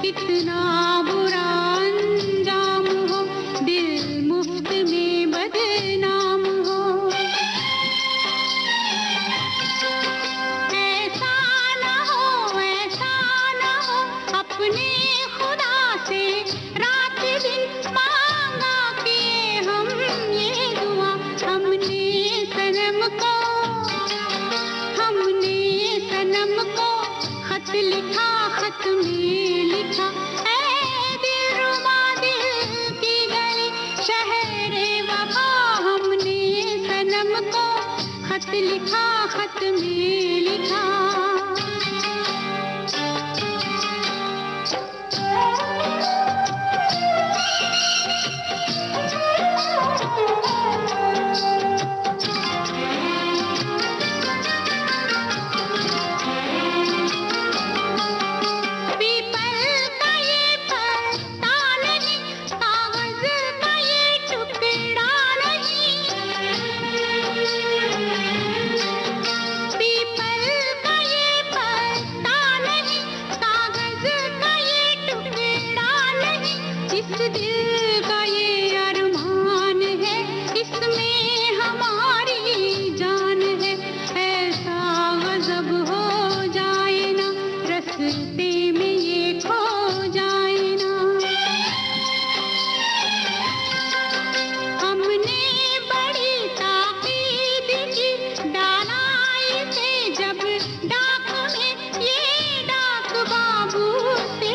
D: कितना बुरा अंजाम हो दिल मुफ्त में बदनाम हो ऐसा ना हो अपने खुदा से रात दिन मांगा किए हम ये दुआ हमने सनम को खत लिखा खत में लिखा ऐ दिलरुबा दिल की गली शहरे वफा हमने सनम को खत लिखा खत में लिखा जब डाक में ये डाक बाबू से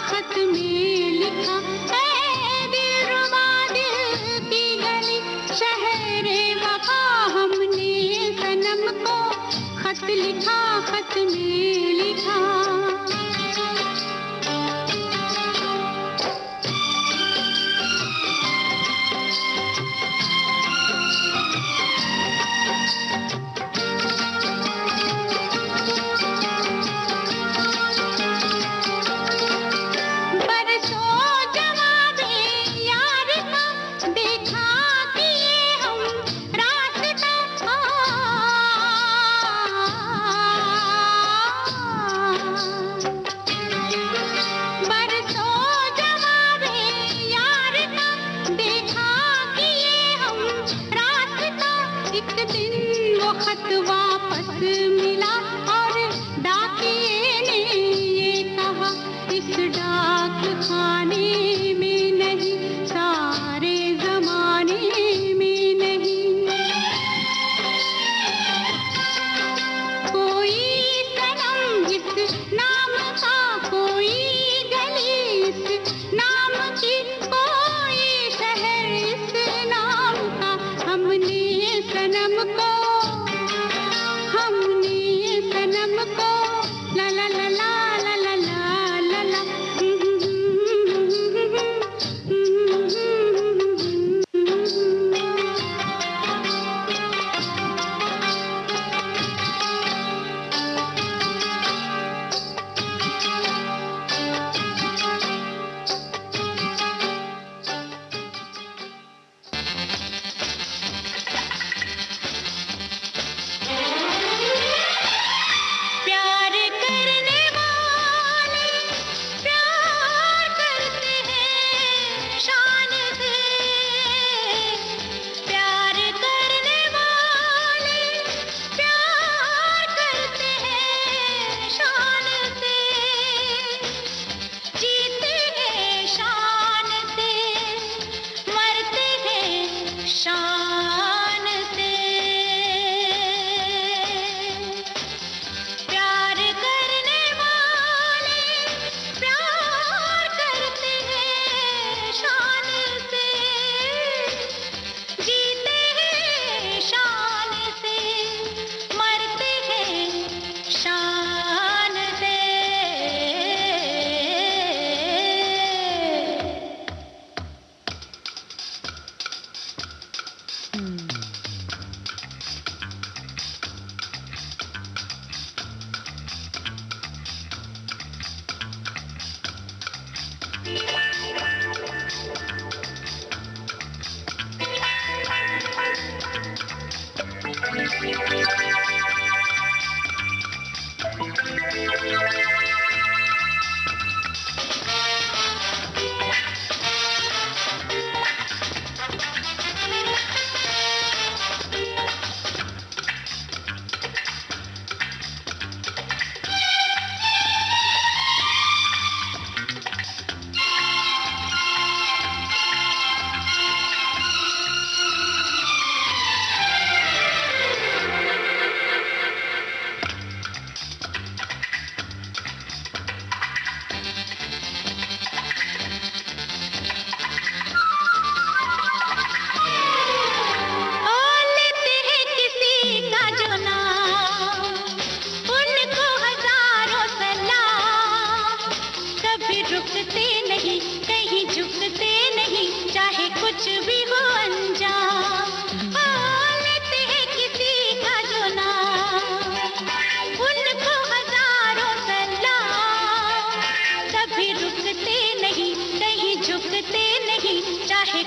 D: खत में लिखा है दिलरुबा दिल की गली शहरे वफा हमने सनम को खत लिखा खत में लिखा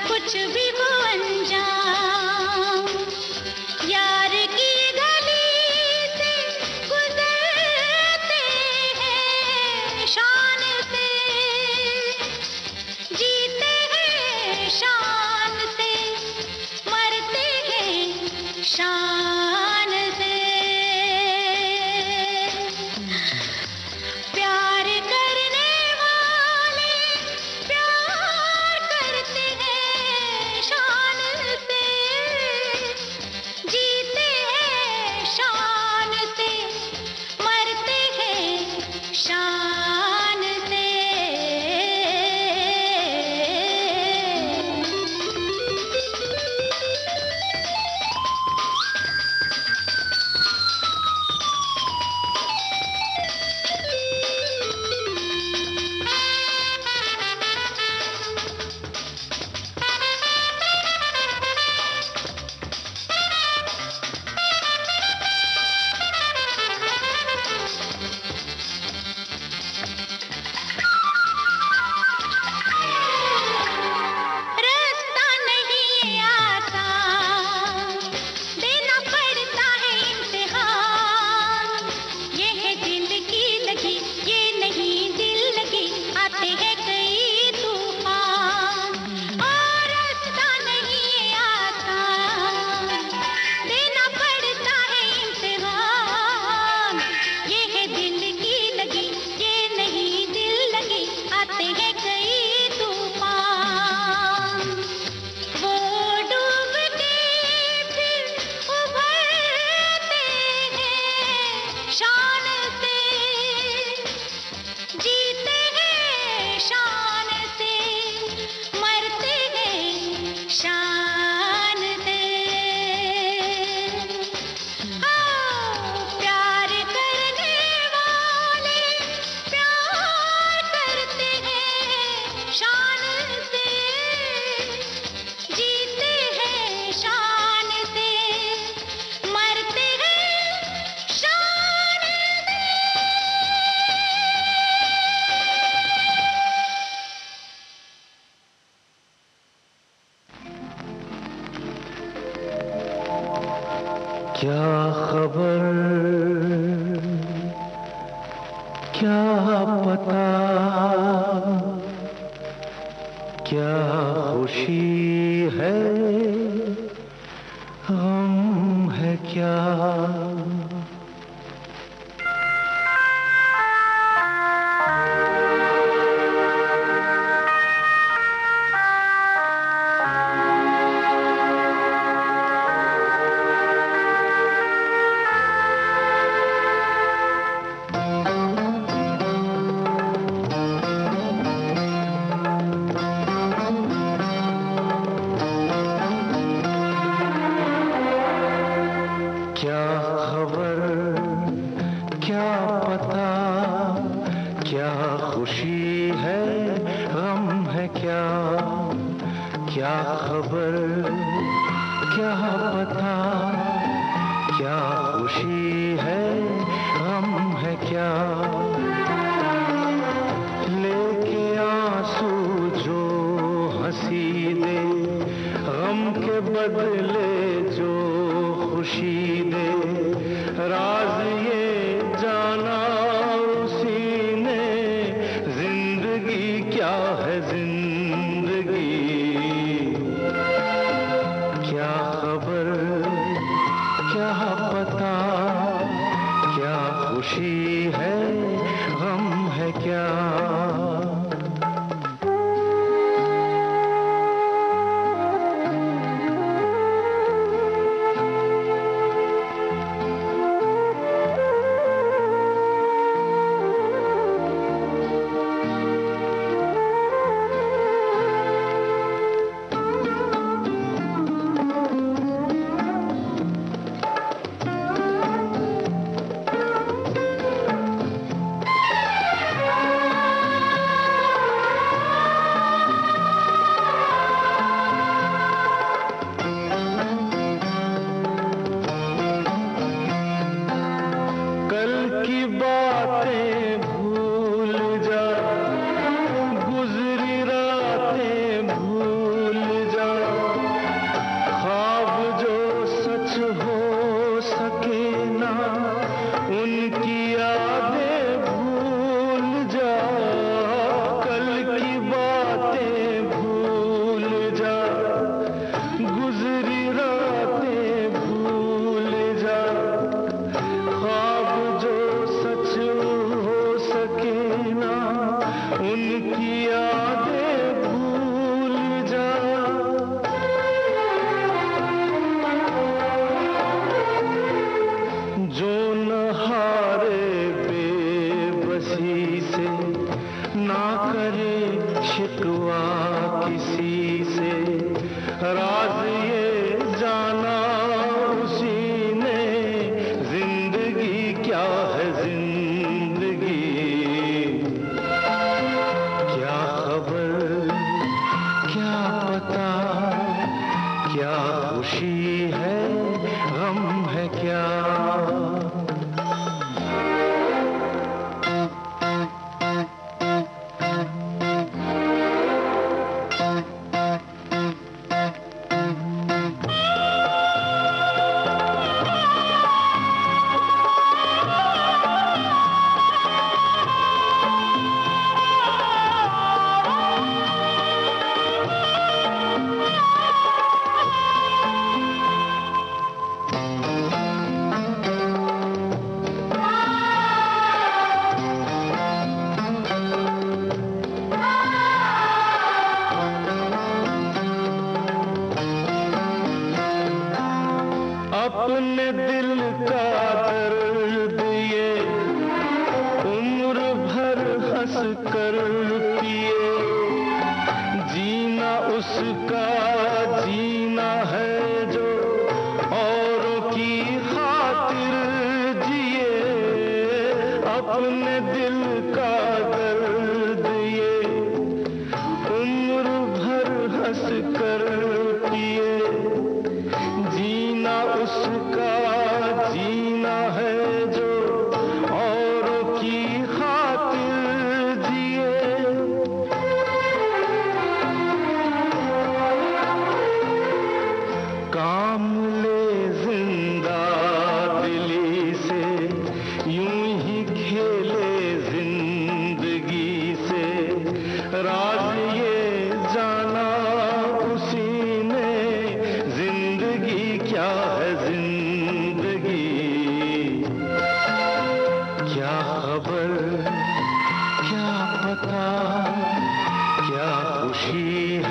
D: कुछ भी हो अंजाम यार की गली से गुजरते हैं शान से जीते हैं शान से मरते हैं शान से प्यार करने वाले प्यार करते हैं शान से जीते हैं शान से मरते हैं शान से
J: क्या खबर, क्या पता, क्या खुशी है, गम है क्या।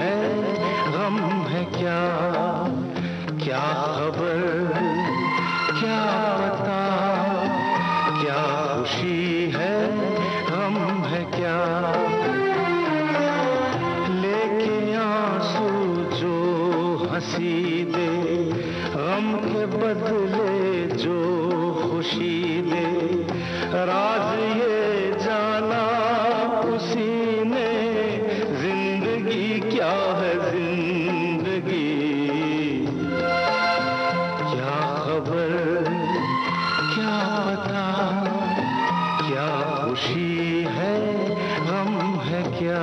J: है गम है क्या क्या खबर क्या पता क्या खुशी है गम है क्या लेके आंसू जो हंसी दे गम के बदले जो खुशी दे राज ये जाना उसी ने जिंदगी क्या है जिंदगी क्या खबर क्या पता क्या खुशी है गम है क्या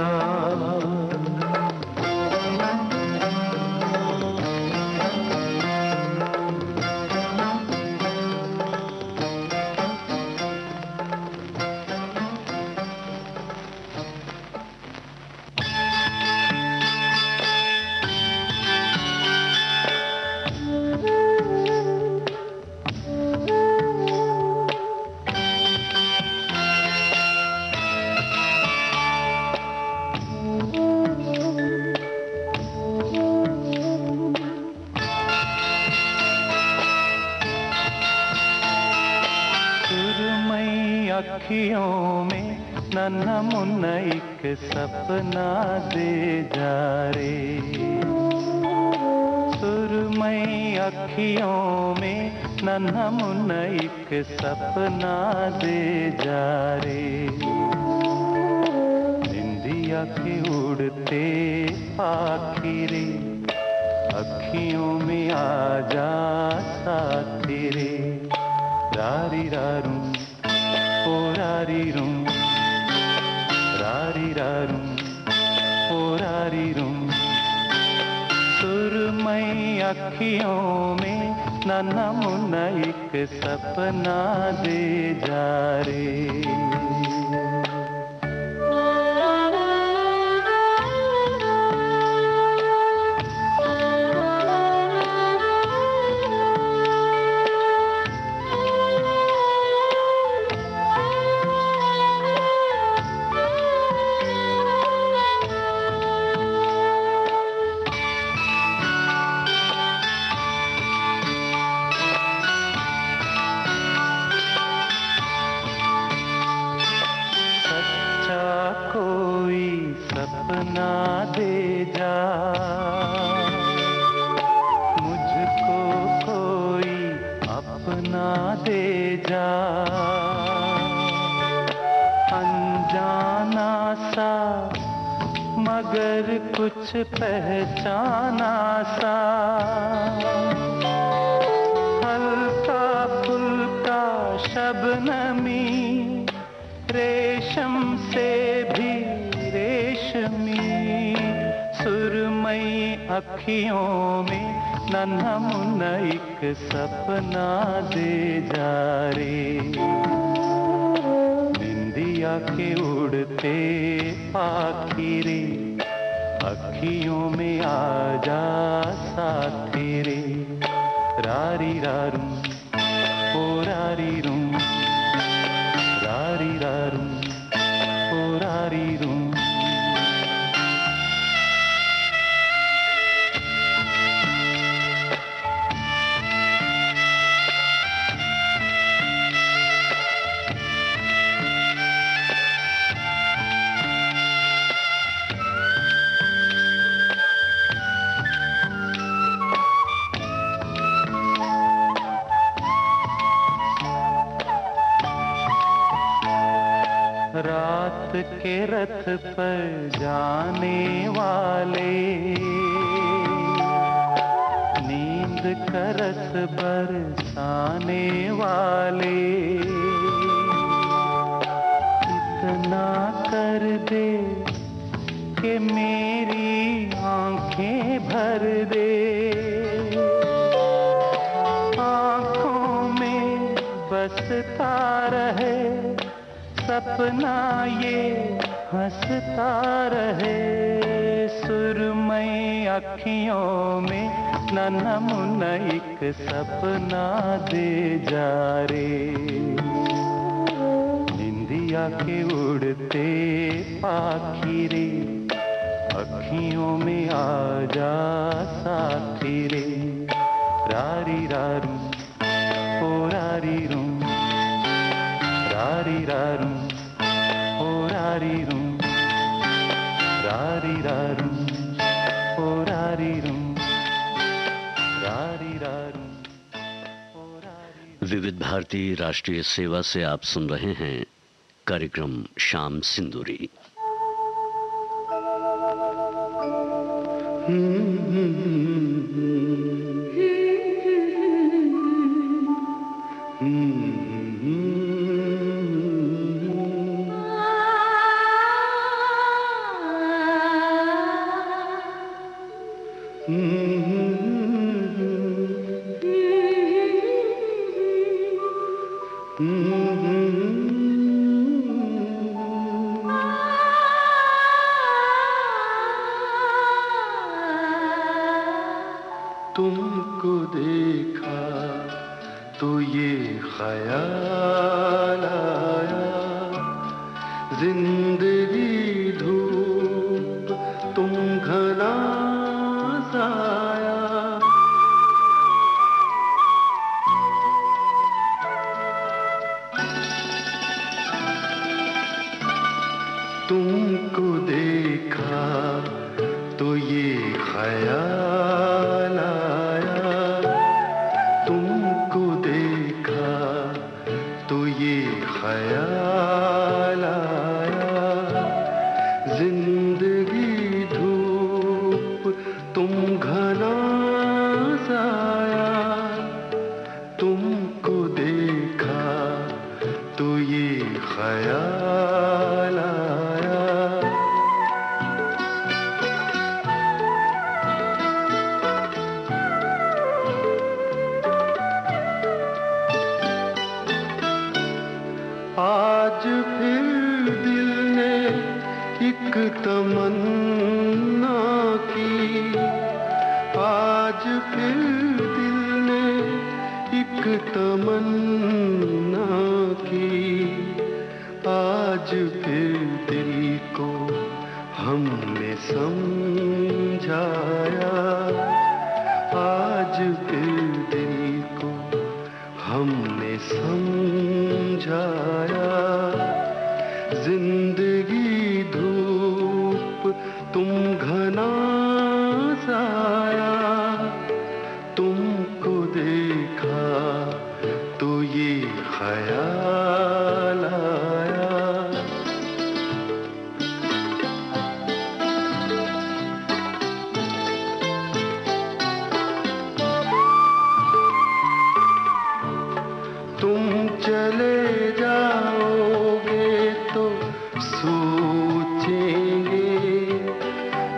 J: अखियों में नन्हा मुन्ना एक सपना दे जा रे सुरमई अखियों में नन्हा मुन्ना एक सपना दे जा रे निंदिया के उड़ते आखिरी अखियों में आ जा साथी रे रारी रारू ओ रारी रूं रारी रारू ओ रारी रूं सुरमई अखियों में नन्हा मुन्ना एक सपना दे जा रे सपना दे जा मुझको कोई अपना दे जा अनजाना सा मगर कुछ पहचाना सा हल्का फुल्का शबनमी रेशम से भी रेशमी सुरमई अखियों में नन्हा मुन्ना एक सपना दे जा रे निंदिया के उड़ते पाखी रे अखियों में आ जा साथी रे रारी रारू ओ रारी रू रारी रारू ओ रारी रू रात के रथ पर जाने वाले नींद का रस बरसाने वाले इतना कर दे कि मेरी आंखें भर दे आंखों में बसता रहे सपना ये हंसता रहे सुरमई अखियों में नन्हा मुन्ना एक सपना दे जा रे निंदिया के उड़ते पाखी रे अखियों में आ जा साथी रे, रारी रारू ओ रारी रूं, रारी रारू ओ रारी रूं, रारी रारू ओ रारी रूं, रारी रारू।
A: विविध भारती राष्ट्रीय सेवा से आप सुन रहे हैं कार्यक्रम शाम सिंदूरी।
C: तुमको देखा तो ये ख्याल आया, जिंदगी धूप तुम घना साया। तुमको देखा तो ये ख्याल आया, तुमको देखा तो ये ख्याल आया, जिंदगी धूप तुम घना साया। तुमको देखा तो ये ख्याल आया। आज फिर दिल ने एक तमन्ना की, आज फिर दिल ने एक तमन्ना की, आज फिर दिल को हमने समझाया, आज फिर दिल को हमने समझाया, जिंदगी धूप तुम घना साया। तुमको देखा तो ये ख्याल आया। तुम चले जाओगे तो सोचेंगे,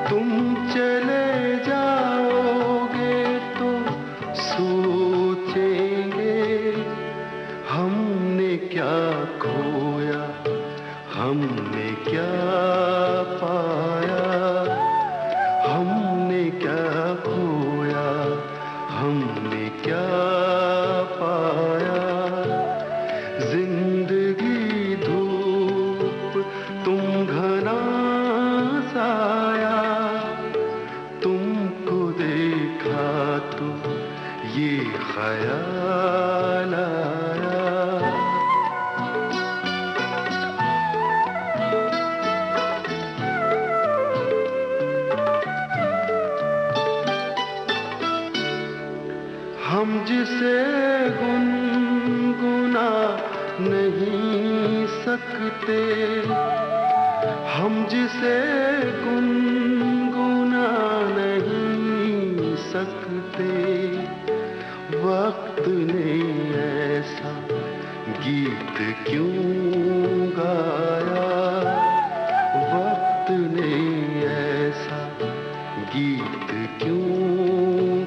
C: तुम चले जाओगे तो सोचेंगे, हमने क्या खोया, हमने क्या पाया, हमने क्या खोया, हमने क्या पाया, जिंदगी धूप तुम घना साया। तुमको देखा तो ये ख्याल आया। हम जिसे गुनगुना नहीं सकते, हम जिसे गुनगुना नहीं सकते, वक्त ने ऐसा गीत क्यों गाया, वक्त ने ऐसा गीत क्यों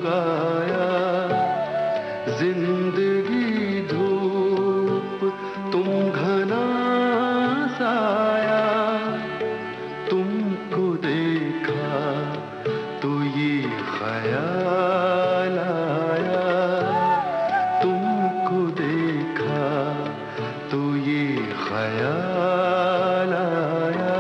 C: गाया, जिंदगी धूप तुम घना साया। तुमको देखा तो ये ख्याल आया, तुमको देखा तो ये ख्याल आया।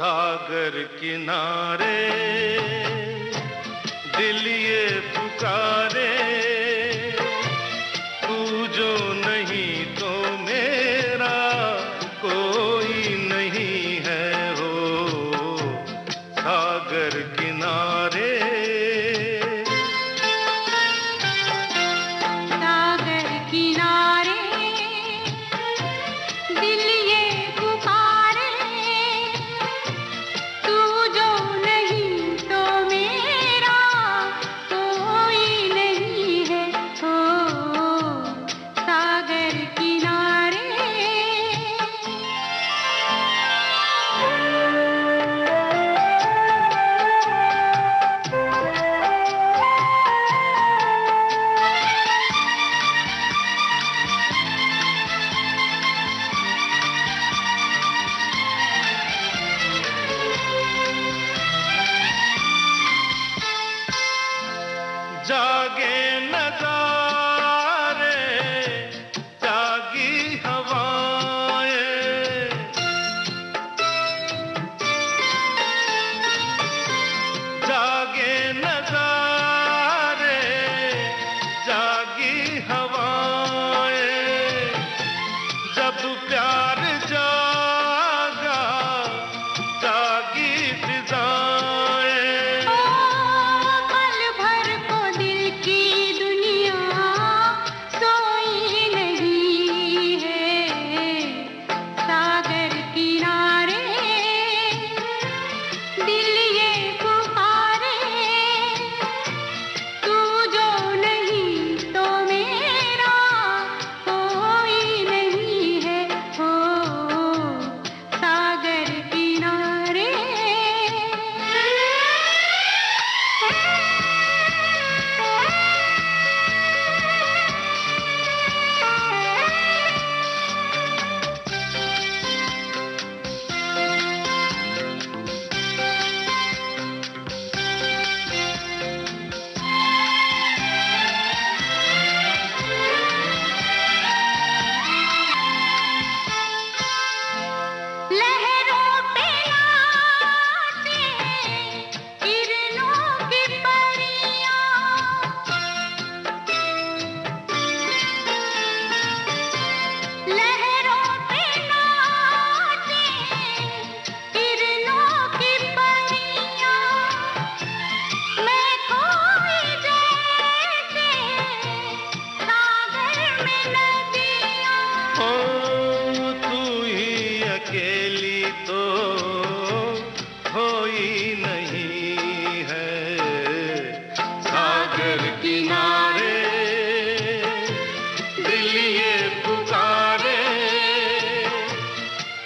C: सागर किनारे दिल ये पुकारे, तू जो नहीं तो मेरा कोई नहीं है हो सागर किनारे।
D: सागर किनारे दिल ये पुकारे, तू जो नहीं तो मेरा कोई नहीं है हो सागर किनारे।
C: जागे नजारे जागी हवाएं, जागे नजारे जागी हवाएं, जब प्यार जागा जागी फिजाएं।
D: पल भर को दिल की दुनिया सोई नहीं है सागर किनारे, दिल ये पुकारे, तू जो नहीं तो मेरा कोई नहीं है हो सागर किनारे। लहरों पे नाचे किरणों की परियां, लहरों पे नाचे किरणों की परियां, मैं खोई जैसे सागर में नदियां।
C: ओ तू ही अकेली तो कोई नहीं है सागर किनारे, दिल ये पुकारे,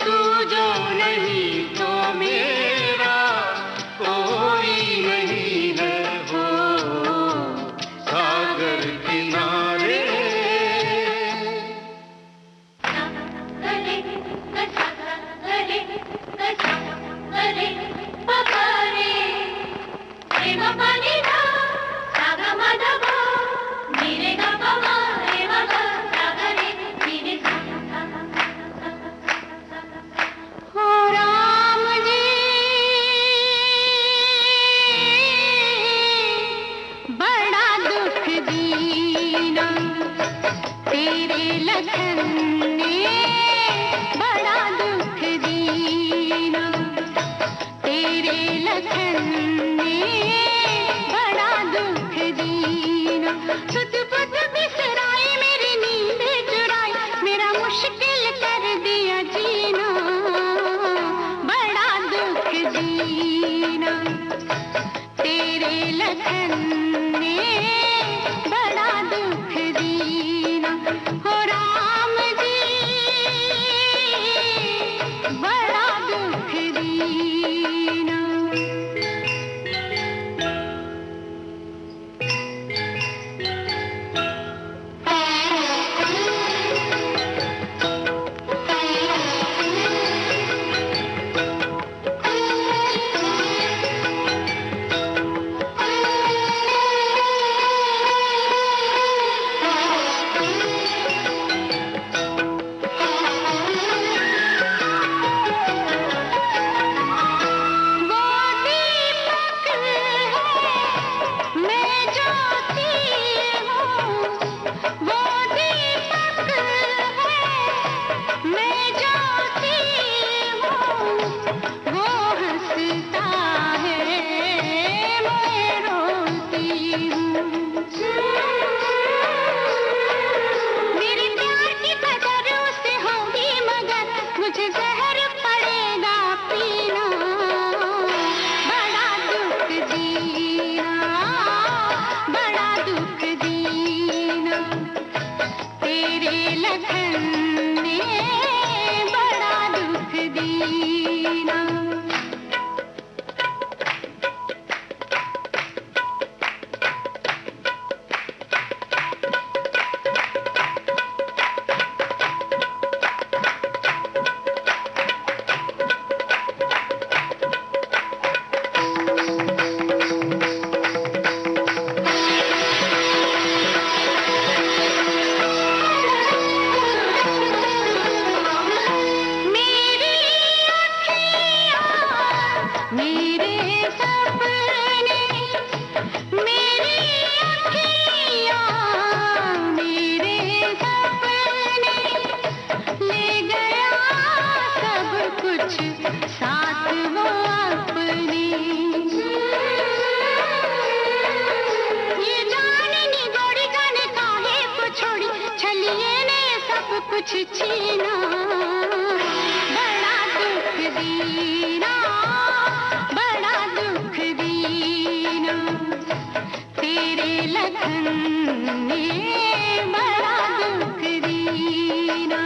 C: तू जो नहीं तो मेरा कोई नहीं है हो सागर किनारे।
D: गले गसा गले गसा गले पगरे प्रेम पानी दा सागा माधवा मेरे गा पमा रे मगा सागरे मेरे हो राम जी बड़ा दुख दीना तेरे लखन ने बड़ा दुख दीना, तेरे लखन ने बड़ा दुख दीना। सुध बुध बिसराए मेरी नींद चुराई, मेरा मुश्किल कर दिया जीना बड़ा दुख दीना, तेरे लखन ने बड़ा दुख दीना हो राम जी बड़ा दुख दीना। जीना। कुछ छीना बड़ा दुख दीना, बड़ा दुख दीना, तेरे लगन ने बड़ा दुख दीना।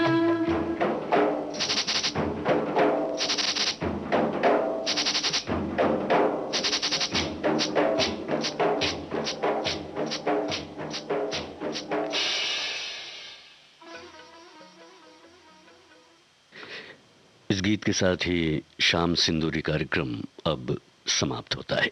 A: इस गीत के साथ ही शाम सिंदूरी कार्यक्रम अब समाप्त होता है।